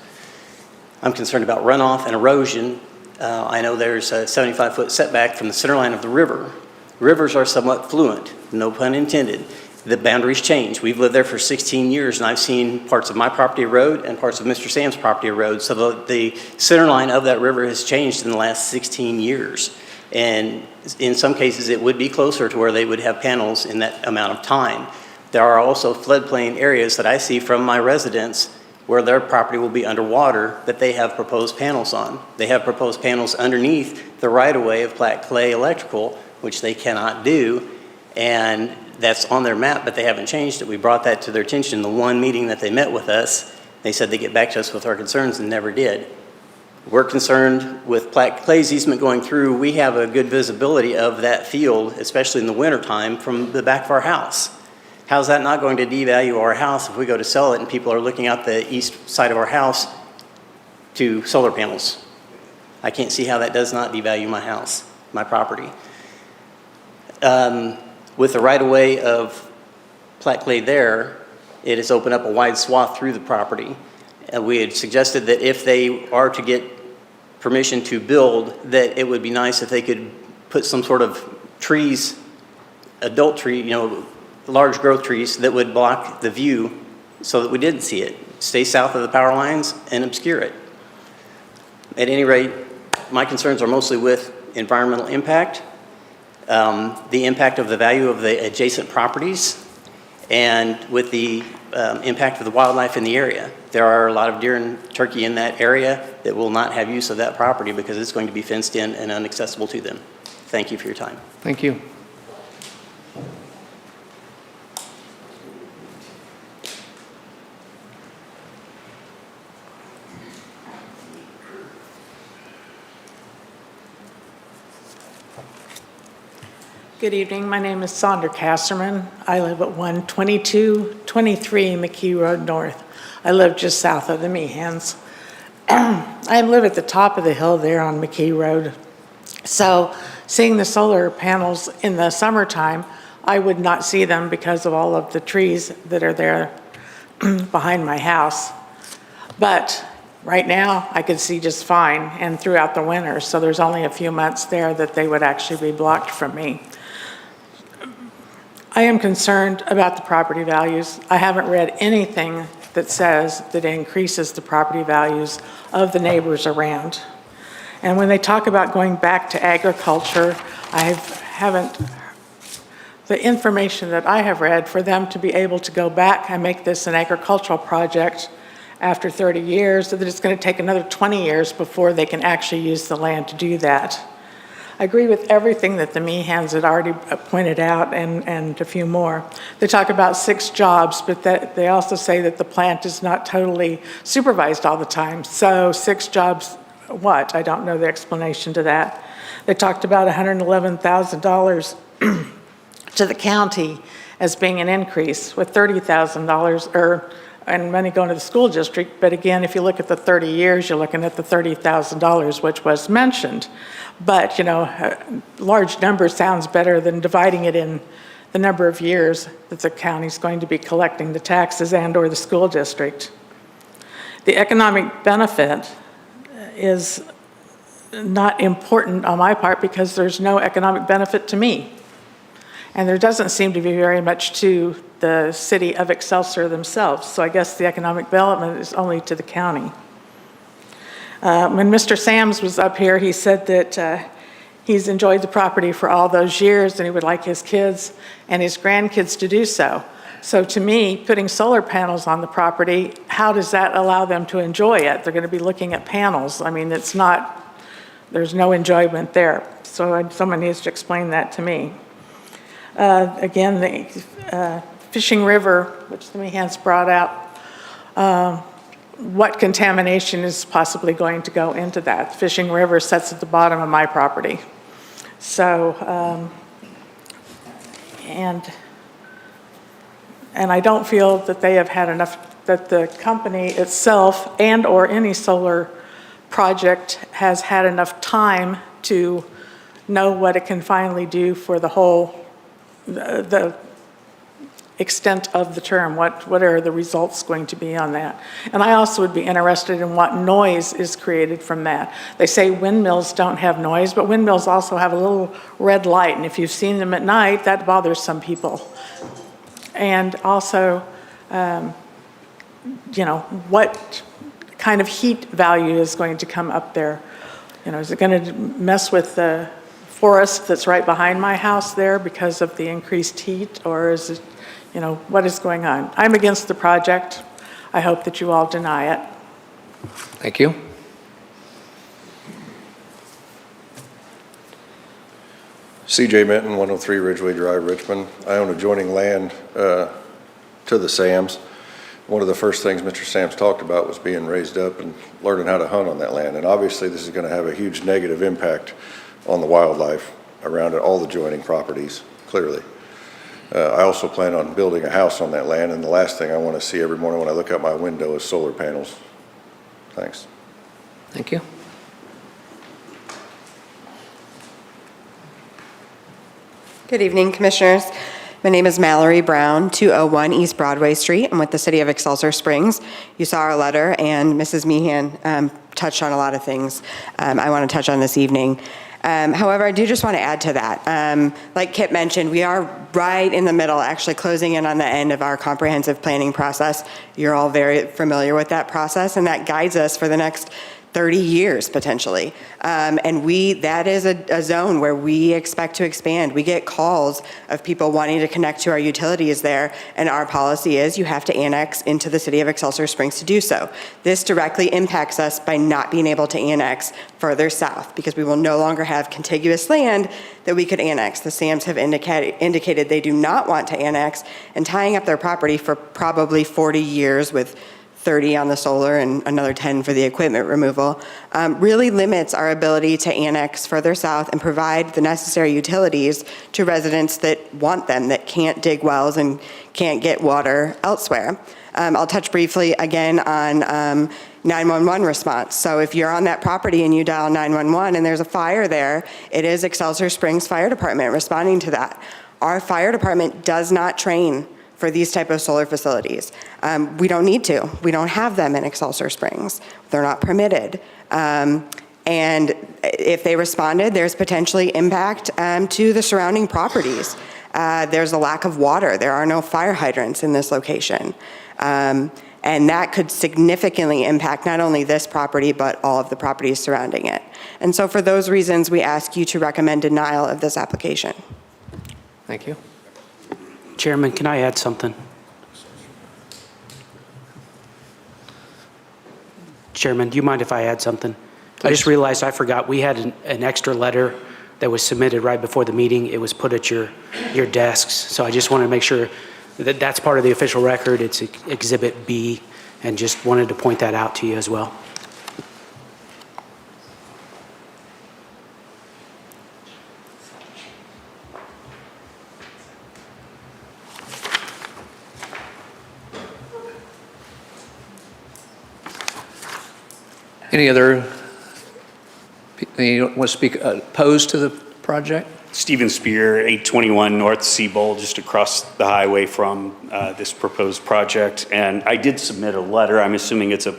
I'm concerned about runoff and erosion. I know there's a 75-foot setback from the center line of the river. Rivers are somewhat fluent, no pun intended. The boundaries change. We've lived there for 16 years, and I've seen parts of my property erode and parts of Mr. Sam's property erode. So the center line of that river has changed in the last 16 years. And in some cases, it would be closer to where they would have panels in that amount of time. There are also floodplain areas that I see from my residents where their property will be underwater that they have proposed panels on. They have proposed panels underneath the right-of-way of Platte Clay Electrical, which they cannot do. And that's on their map, but they haven't changed it. We brought that to their attention in the one meeting that they met with us. They said they'd get back to us with our concerns and never did. We're concerned with Platte Clay's easement going through. We have a good visibility of that field, especially in the wintertime, from the back of our house. How's that not going to devalue our house if we go to sell it and people are looking out the east side of our house to solar panels? I can't see how that does not devalue my house, my property. With the right-of-way of Platte Clay there, it has opened up a wide swath through the property. And we had suggested that if they are to get permission to build, that it would be nice if they could put some sort of trees, adult tree, large growth trees that would block the view so that we didn't see it. Stay south of the power lines and obscure it. At any rate, my concerns are mostly with environmental impact, the impact of the value of the adjacent properties, and with the impact of the wildlife in the area. There are a lot of deer and turkey in that area that will not have use of that property because it's going to be fenced in and inaccessible to them. Thank you for your time. Thank you. Good evening. My name is Sandra Kasserman. I live at 12223 McKee Road North. I live just south of the Meehans. I live at the top of the hill there on McKee Road. So seeing the solar panels in the summertime, I would not see them because of all of the trees that are there behind my house. But right now, I could see just fine, and throughout the winter, so there's only a few months there that they would actually be blocked from me. I am concerned about the property values. I haven't read anything that says that it increases the property values of the neighbors around. And when they talk about going back to agriculture, the information that I have read, for them to be able to go back and make this an agricultural project after 30 years, that it's going to take another 20 years before they can actually use the land to do that. I agree with everything that the Meehans had already pointed out and a few more. They talk about 6 jobs, but they also say that the plant is not totally supervised all the time. So 6 jobs, what? I don't know the explanation to that. They talked about $111,000 to the county as being an increase, with $30,000 and money going to the school district. But again, if you look at the 30 years, you're looking at the $30,000, which was mentioned. But, large number sounds better than dividing it in the number of years that the county's going to be collecting the taxes and/or the school district. The economic benefit is not important on my part because there's no economic benefit to me. And there doesn't seem to be very much to the city of Excelsior themselves. So I guess the economic development is only to the county. When Mr. Sams was up here, he said that he's enjoyed the property for all those years and he would like his kids and his grandkids to do so. So to me, putting solar panels on the property, how does that allow them to enjoy it? They're going to be looking at panels. I mean, there's no enjoyment there. So someone needs to explain that to me. Again, the Fishing River, which the Meehans brought out, what contamination is possibly going to go into that? Fishing River sits at the bottom of my property. So, and I don't feel that they have had enough, that the company itself and/or any solar project has had enough time to know what it can finally do for the whole, the extent of the term. What are the results going to be on that? And I also would be interested in what noise is created from that. They say windmills don't have noise, but windmills also have a little red light, and if you've seen them at night, that bothers some people. And also, what kind of heat value is going to come up there? Is it going to mess with the forest that's right behind my house there because of the increased heat, or is it, what is going on? I'm against the project. I hope that you all deny it. Thank you. CJ Minton, 103 Ridgeway Drive, Richmond. I own adjoining land to the Sams. one of the first things Mr. Sams talked about was being raised up and learning how to hunt on that land. And obviously, this is going to have a huge negative impact on the wildlife around all the joining properties, clearly. I also plan on building a house on that land, and the last thing I want to see every morning when I look out my window is solar panels. Thanks. Thank you. Good evening, Commissioners. My name is Mallory Brown, 201 East Broadway Street. I'm with the City of Excelsior Springs. You saw our letter, and Mrs. Meehan touched on a lot of things I want to touch on this evening. However, I do just want to add to that. Like Kip mentioned, we are right in the middle, actually closing in on the end of our comprehensive planning process. You're all very familiar with that process, and that guides us for the next 30 years potentially. And that is a zone where we expect to expand. We get calls of people wanting to connect to our utilities there, and our policy is you have to annex into the City of Excelsior Springs to do so. This directly impacts us by not being able to annex further south because we will no longer have contiguous land that we could annex. The SAMs have indicated they do not want to annex, and tying up their property for probably 40 years with 30 on the solar and another 10 for the equipment removal, really limits our ability to annex further south and provide the necessary utilities to residents that want them, that can't dig wells and can't get water elsewhere. I'll touch briefly again on 911 response. So if you're on that property and you dial 911 and there's a fire there, it is Excelsior Springs Fire Department responding to that. Our fire department does not train for these type of solar facilities. We don't need to. We don't have them in Excelsior Springs. They're not permitted. And if they responded, there's potentially impact to the surrounding properties. There's a lack of water. There are no fire hydrants in this location. And that could significantly impact not only this property, but all of the properties surrounding it. And so for those reasons, we ask you to recommend denial of this application. Thank you. Chairman, can I add something? Chairman, do you mind if I add something? I just realized I forgot we had an extra letter that was submitted right before the meeting. It was put at your desks. So I just wanted to make sure that that's part of the official record. It's Exhibit B, and just wanted to point that out to you as well. Any other, you want to speak opposed to the project? Stephen Spear, 821 North Seabold, just across the highway from this proposed project. And I did submit a letter. I'm assuming it's a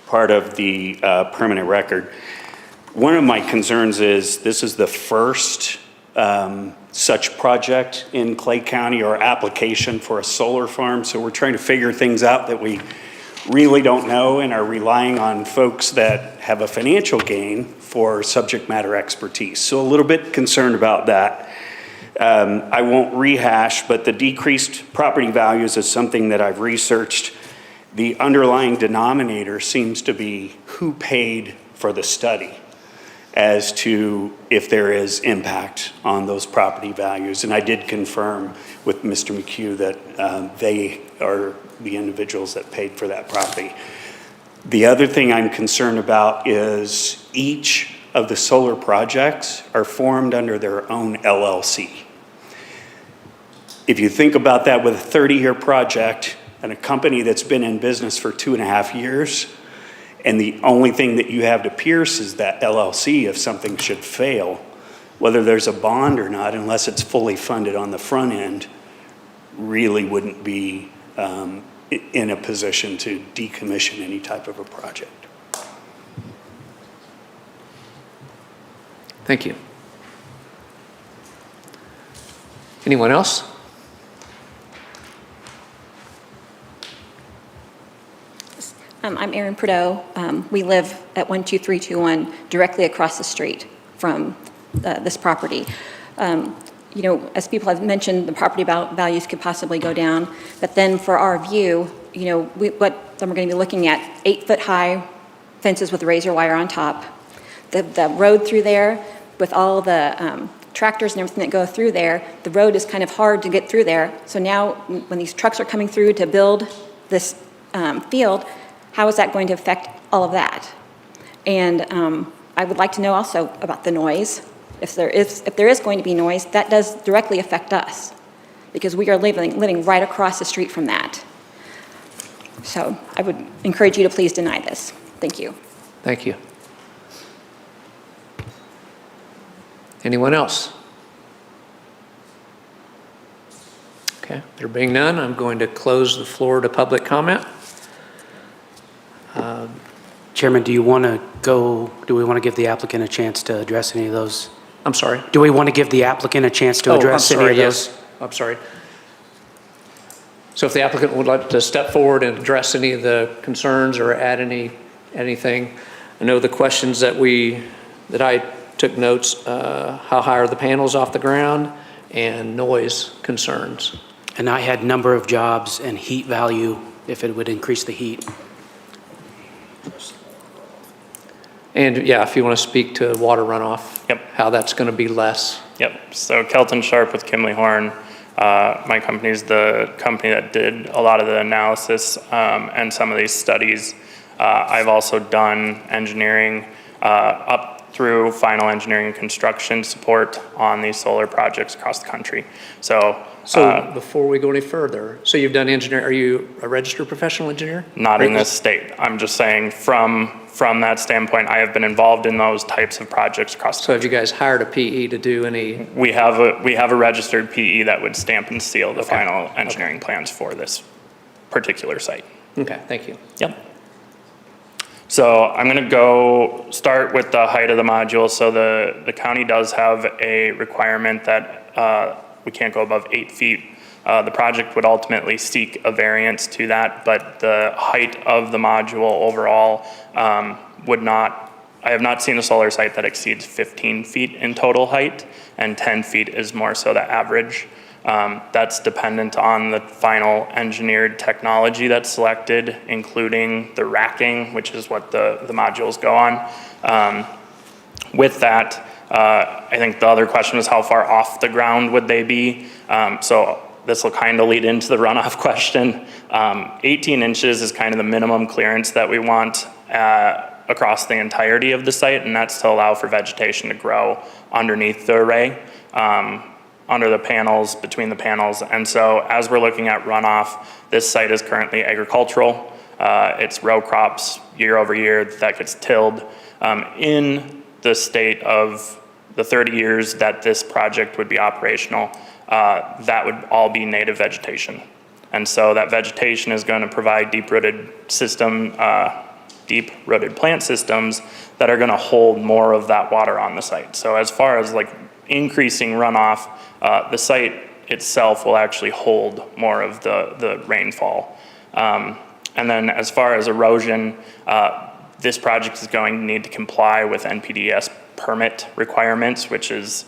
part of the permanent record. One of my concerns is this is the first such project in Clay County or application for a solar farm. So we're trying to figure things out that we really don't know and are relying on folks that have a financial gain for subject matter expertise. So a little bit concerned about that. I won't rehash, but the decreased property values is something that I've researched. The underlying denominator seems to be who paid for the study as to if there is impact on those property values. And I did confirm with Mr. McHugh that they are the individuals that paid for that property. The other thing I'm concerned about is each of the solar projects are formed under their own LLC. If you think about that with a 30-year project and a company that's been in business for 2.5 years, and the only thing that you have to pierce is that LLC if something should fail, whether there's a bond or not, unless it's fully funded on the front end, really wouldn't be in a position to decommission any type of a project. Thank you. Anyone else? I'm Erin Prideaux. We live at 12321 directly across the street from this property. You know, as people have mentioned, the property values could possibly go down, but then for our view, you know, what we're going to be looking at 8-foot-high fences with razor wire on top. The road through there, with all the tractors and everything that go through there, the road is kind of hard to get through there. So now, when these trucks are coming through to build this field, how is that going to affect all of that? And I would like to know also about the noise. If there is going to be noise, that does directly affect us because we are living right across the street from that. So I would encourage you to please deny this. Thank you. Thank you. Anyone else? Okay, there being none, I'm going to close the floor to public comment. Chairman, do we want to give the applicant a chance to address any of those? I'm sorry? Do we want to give the applicant a chance to address any of those? Yes. I'm sorry. So if the applicant would like to step forward and address any of the concerns or add anything, I know the questions that I took notes, how high are the panels off the ground and noise concerns. And I had number of jobs and heat value, if it would increase the heat. And yeah, if you want to speak to water runoff, Yep. how that's going to be less. Yep, so Kelton Sharp with Kimley Horn. My company is the company that did a lot of the analysis and some of these studies. I've also done engineering up through final engineering and construction support on these solar projects across the country. So Before we go any further, so you've done engineering, are you a registered professional engineer? not in this state. I'm just saying from that standpoint, I have been involved in those types of projects across the So have you guys hired a PE to do any? We have a registered PE that would stamp and seal the final engineering plans for this particular site. Okay, thank you. Yep. So I'm going to start with the height of the module. So the county does have a requirement that we can't go above 8 feet. The project would ultimately seek a variance to that, but the height of the module overall I have not seen a solar site that exceeds 15 feet in total height, and 10 feet is more so the average. That's dependent on the final engineered technology that's selected, including the racking, which is what the modules go on. With that, I think the other question was how far off the ground would they be? So this will kind of lead into the runoff question. 18 inches is kind of the minimum clearance that we want across the entirety of the site, and that's to allow for vegetation to grow underneath the array, under the panels, between the panels. And so as we're looking at runoff, this site is currently agricultural. It's row crops year over year that gets tilled. In the state of the 30 years that this project would be operational, that would all be native vegetation. And so that vegetation is going to provide deep-rooted plant systems that are going to hold more of that water on the site. So as far as like increasing runoff, the site itself will actually hold more of the rainfall. And then as far as erosion, this project is going to need to comply with NPDES permit requirements, which is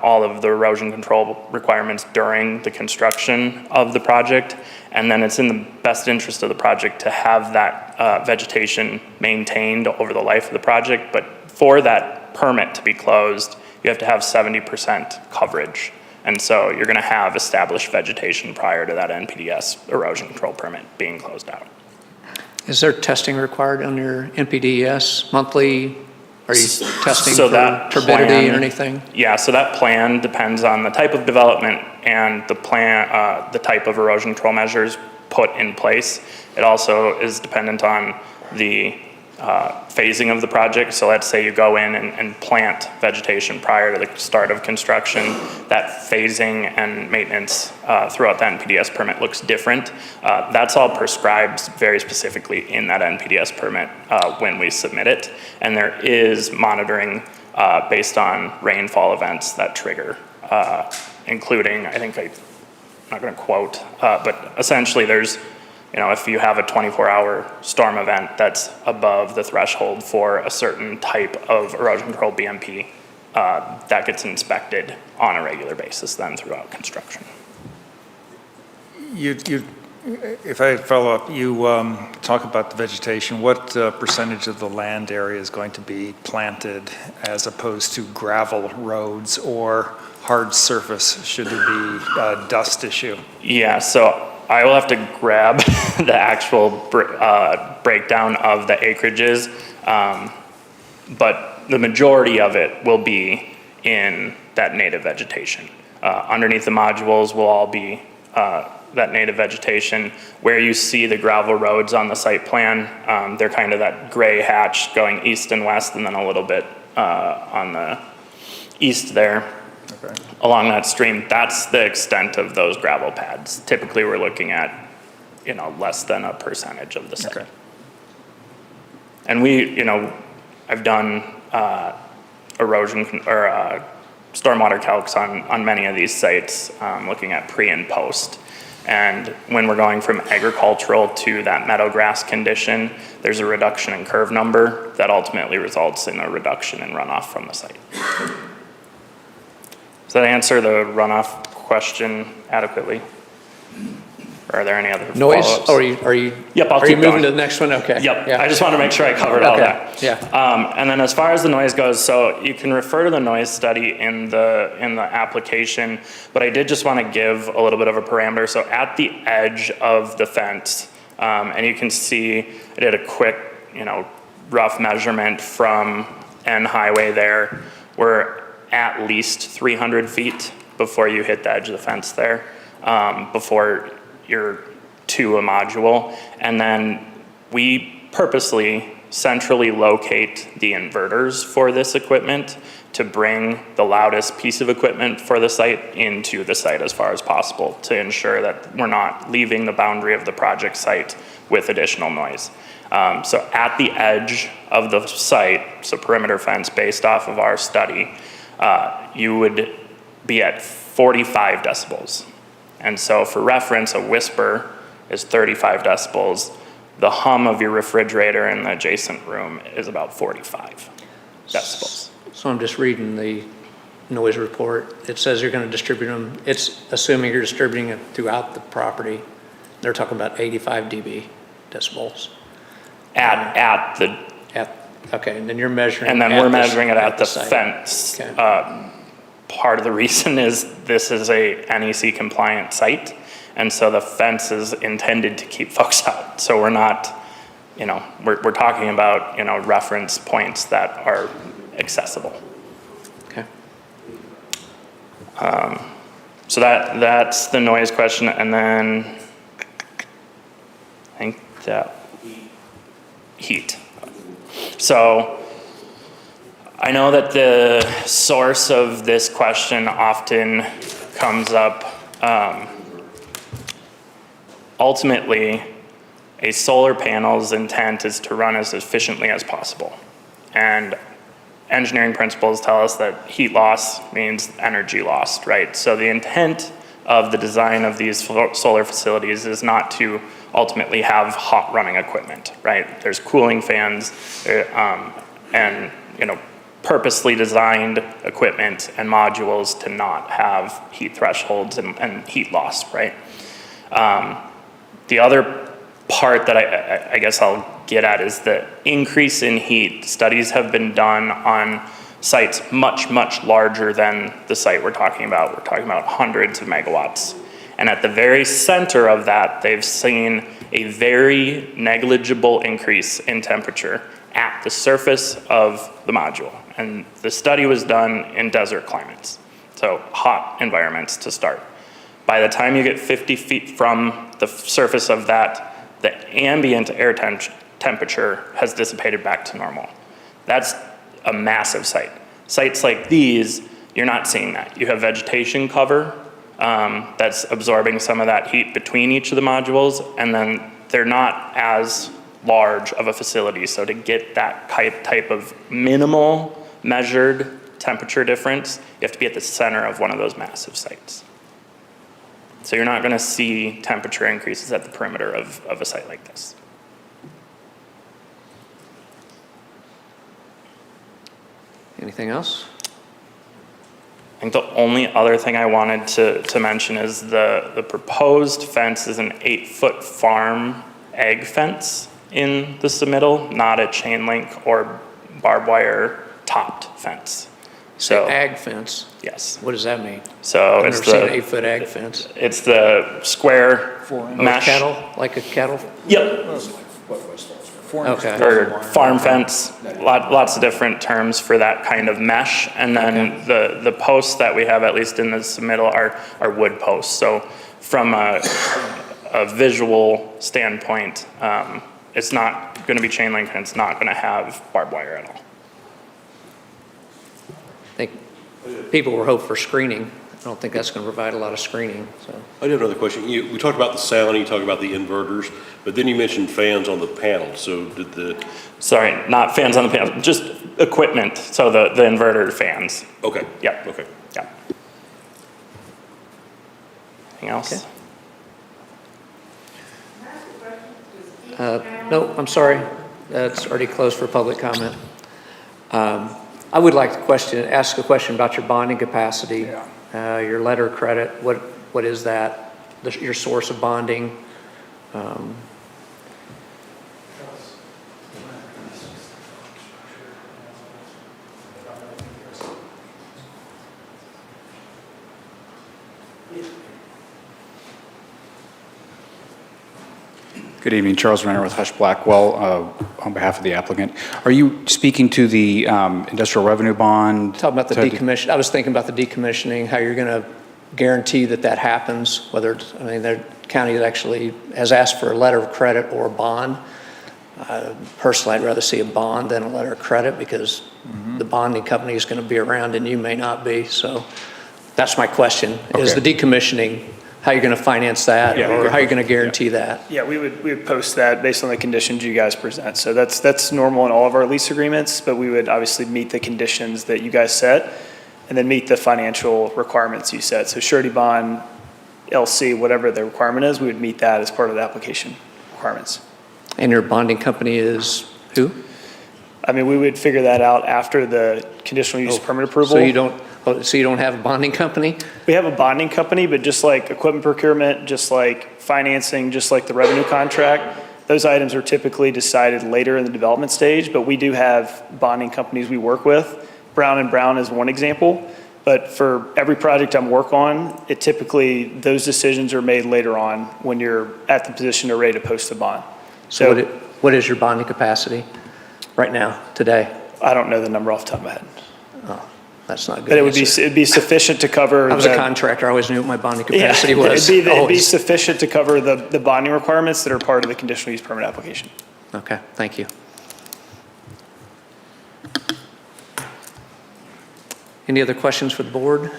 all of the erosion control requirements during the construction of the project. And then it's in the best interest of the project to have that vegetation maintained over the life of the project. But for that permit to be closed, you have to have 70% coverage. And so you're going to have established vegetation prior to that NPDES erosion control permit being closed out. Is there testing required on your NPDES monthly? Are you testing So for that turbidity plan- or anything? Yeah, so that plan depends on the type of development and the type of erosion control measures put in place. It also is dependent on the phasing of the project. So let's say you go in and plant vegetation prior to the start of construction. That phasing and maintenance throughout the NPDES permit looks different. That's all prescribed very specifically in that NPDES permit when we submit it. And there is monitoring based on rainfall events that trigger, including, I think I'm not going to quote, but essentially there's, if you have a 24-hour storm event that's above the threshold for a certain type of erosion control BMP, that gets inspected on a regular basis then throughout construction. If I follow up, you talk about the vegetation. What percentage of the land area is going to be planted as opposed to gravel roads or hard surface? Should there be a dust issue? Yeah, so I will have to grab the actual breakdown of the acreages, but the majority of it will be in that native vegetation. Underneath the modules will all be that native vegetation. Where you see the gravel roads on the site plan, they're kind of that gray hatch going east and west, and then a little bit on the east there. Okay. Along that stream. That's the extent of those gravel pads. Typically, we're looking at, less than a percentage of the site. Okay. And I've done erosion or stormwater calcs on many of these sites, looking at pre and post. And when we're going from agricultural to that meadow grass condition, there's a reduction in curve number that ultimately results in a reduction in runoff from the site. Does that answer the runoff question adequately? Or are there any other Noise, follow-ups? are you? Yep, I'll Are you keep moving going. to the next one? Okay. Yep, Yeah. I just want to make sure I covered all Okay, that. yeah. And then as far as the noise goes, so you can refer to the noise study in the application, but I did just want to give a little bit of a parameter. So at the edge of the fence, and you can see, I did a quick, rough measurement from N Highway there. We're at least 300 feet before you hit the edge of the fence there, before you're to a module. And then we purposely centrally locate the inverters for this equipment to bring the loudest piece of equipment for the site into the site as far as possible to ensure that we're not leaving the boundary of the project site with additional noise. So at the edge of the site, so perimeter fence based off of our study, you would be at 45 decibels. And so for reference, a whisper is 35 decibels. The hum of your refrigerator in the adjacent room is about 45 decibels. So I'm just reading the noise report. It says you're going to distribute them. It's assuming you're distributing it throughout the property. They're talking about 85 dB decibels. Okay, and then you're measuring. And then we're measuring it at the site. fence. Okay. Part of the reason is this is a NEC compliant site. And so the fence is intended to keep folks out. So we're not, we're talking about, reference points that are accessible. Okay. So that's the noise question. And then I think that heat. So I know that the source of this question often comes up. Ultimately, a solar panel's intent is to run as efficiently as possible. And engineering principles tell us that heat loss means energy lost, right? So the intent of the design of these solar facilities is not to ultimately have hot running equipment, right? There's cooling fans and purposely designed equipment and modules to not have heat thresholds and heat loss, right? The other part that I guess I'll get at is the increase in heat. Studies have been done on sites much, much larger than the site we're talking about. We're talking about hundreds of megawatts. And at the very center of that, they've seen a very negligible increase in temperature at the surface of the module. And the study was done in desert climates, so hot environments to start. By the time you get 50 feet from the surface of that, the ambient air temperature has dissipated back to normal. That's a massive site. Sites like these, you're not seeing that. You have vegetation cover that's absorbing some of that heat between each of the modules, and then they're not as large of a facility. So to get that type of minimal measured temperature difference, you have to be at the center of one of those massive sites. So you're not going to see temperature increases at the perimeter of a site like this. Anything else? I think the only other thing I wanted to mention is the proposed fence is an 8-foot farm egg fence in the submittal, not a chain link or barbed wire topped fence. So, Ag fence, yes. what does that mean? So I've it's never seen an the, 8-foot ag fence. it's the square mesh. Cattle, like a cattle? Yep. Okay. Or farm fence, lots of different terms for that kind of mesh. And then the posts that we have, at least in the submittal, are wood posts. So from a visual standpoint, it's not going to be chain link and it's not going to have barbed wire at all. I think people were hoping for screening. I don't think that's going to provide a lot of screening, so. I have another question. We talked about the sound, you talked about the inverters, but then you mentioned fans on the panel. So did the... Sorry, not fans on the panel, just equipment. So the inverter fans. Okay. Yep. Okay. Yep. Anything else? No, I'm sorry. That's already closed for public comment. I would like to ask a question about your bonding capacity, your letter of credit. What is that? Your source of bonding? Good evening, Charles Renner with Hush Blackwell, on behalf of the applicant. Are you speaking to the industrial revenue bond? Talking about the decommission. I was thinking about the decommissioning, how you're going to guarantee that happens, whether it's, I mean, the county that actually has asked for a letter of credit or a bond. Personally, I'd rather see a bond than a letter of credit because the bonding company is going to be around and you may not be. So that's my question, is the decommissioning, how you're going to finance that, or how you're going to guarantee that? Yeah, we would post that based on the conditions you guys present. So that's normal in all of our lease agreements, but we would obviously meet the conditions that you guys set and then meet the financial requirements you set. So surety bond, LC, whatever the requirement is, we would meet that as part of the application requirements. And your bonding company is who? I mean, we would figure that out after the conditional use permit approval. So you don't have a bonding company? We have a bonding company, but just like equipment procurement, just like financing, just like the revenue contract, those items are typically decided later in the development stage, but we do have bonding companies we work with. Brown & Brown is one example, but for every project I'm work on, those decisions are made later on when you're at the position or ready to post the bond. So what is your bonding capacity right now, today? I don't know the number off the top of my head. Oh, that's not good. But it'd be sufficient to cover. I was a contractor. I always knew what my bonding capacity was. It'd be sufficient to cover the bonding requirements that are part of the conditional use permit application. Okay, thank you. Any other questions for the board?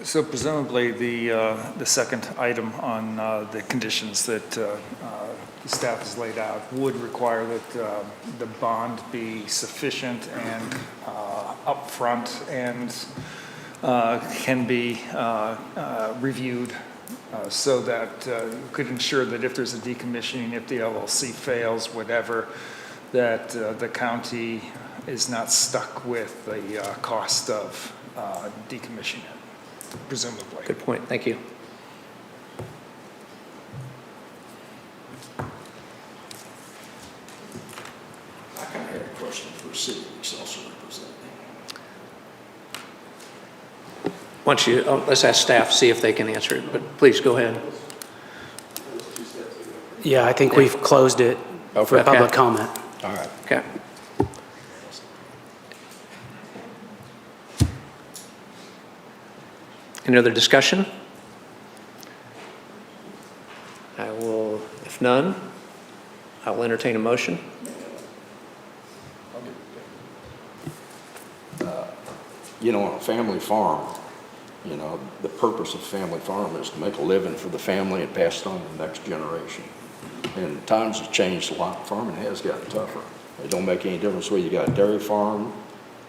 So presumably, the second item on the conditions that the staff has laid out would require that the bond be sufficient and upfront and can be reviewed so that you could ensure that if there's a decommissioning, if the LLC fails, whatever, that the county is not stuck with the cost of decommissioning it, presumably. Good point, thank you. I kind of had a question for the city of Excelsior representative. Let's ask staff, see if they can answer it, but please go ahead. Yeah, I think we've closed it for public comment. All right. Okay. Any other discussion? I will, if none, I will entertain a motion. You know, on a family farm, you know, the purpose of family farm is to make a living for the family and pass it on to the next generation. And times have changed a lot. Farming has gotten tougher. It don't make any difference whether you got a dairy farm,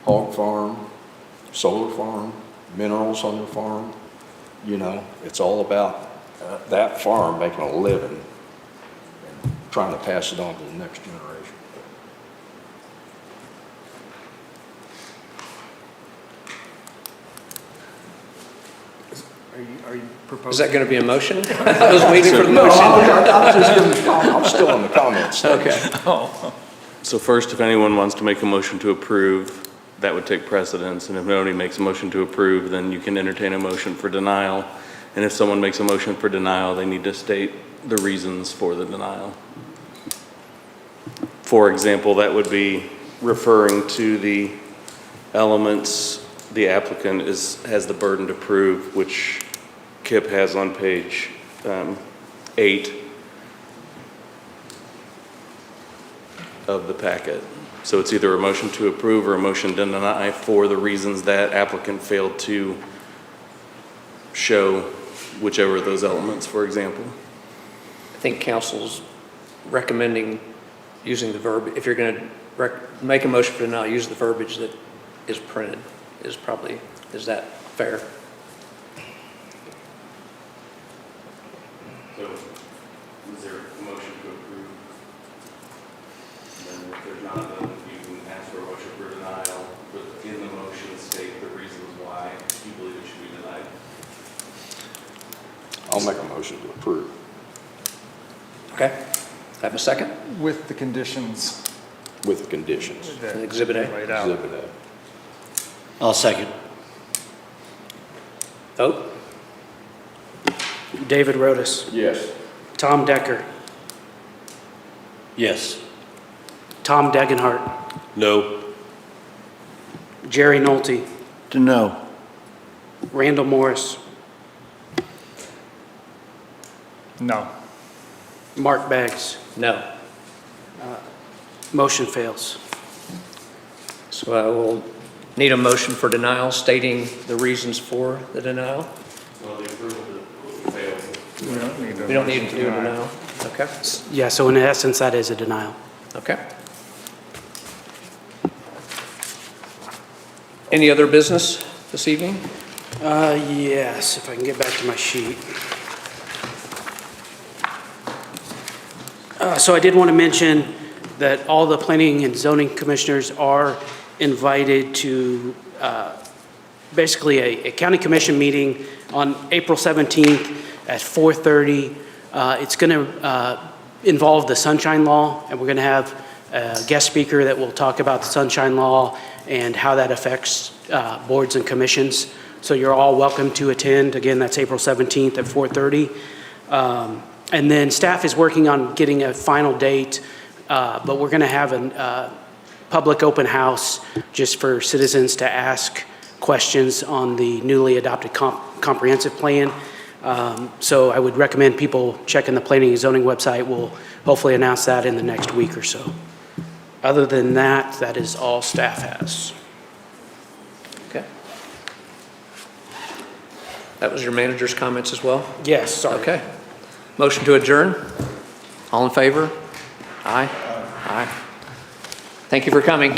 hog farm, solar farm, minerals on your farm. You know, it's all about that farm making a living and trying to pass it on to the next generation. Are you proposing? Is that going to be a motion? I was waiting for the motion. I'm still in the comments. Okay. So first, if anyone wants to make a motion to approve that would take precedence. And if nobody makes a motion to approve, then you can entertain a motion for denial. And if someone makes a motion for denial, they need to state the reasons for the denial. For example, that would be referring to the elements the applicant has the burden to prove, which Kip has on page 8 of the packet. So it's either a motion to approve or a motion to deny for the reasons that applicant failed to show whichever of those elements, for example. I think council's recommending using the verb, if you're going to make a motion for denial, use the verbiage that is printed, is that fair? So, is there a motion to approve? And then if there's not, then you can ask for a motion for denial, but in the motion state the reasons why you believe it should be denied. I'll make a motion to approve. Okay. Have a second? With the conditions. With the conditions. that Exhibit A. laid out. Exhibit A. I'll second. Vote? David Rotis. Yes. Tom Decker. Yes. Tom Degenhart. No. Jerry Nolte. To no. Randall Morris. No. Mark Beggs. No. Motion fails. So I will need a motion for denial stating the reasons for the denial. Well, the approval failed. We don't need to do a denial. Okay. Yeah, so in essence, that is a denial. Okay. Any other business this evening? Yes, if I can get back to my sheet. So I did want to mention that all the planning and zoning commissioners are invited to basically a county commission meeting on April 17th at 4:30. It's going to involve the Sunshine Law, and we're going to have a guest speaker that will talk about the Sunshine Law and how that affects boards and commissions. So you're all welcome to attend. Again, that's April 17th at 4:30. And then staff is working on getting a final date, but we're going to have a public open house just for citizens to ask questions on the newly adopted comprehensive plan. So I would recommend people checking the planning and zoning website. We'll hopefully announce that in the next week or so. Other than that, that is all staff has. Okay. That was your manager's comments as well? Yes, sorry. Okay. Motion to adjourn? All in favor? Aye. Aye. Thank you for coming.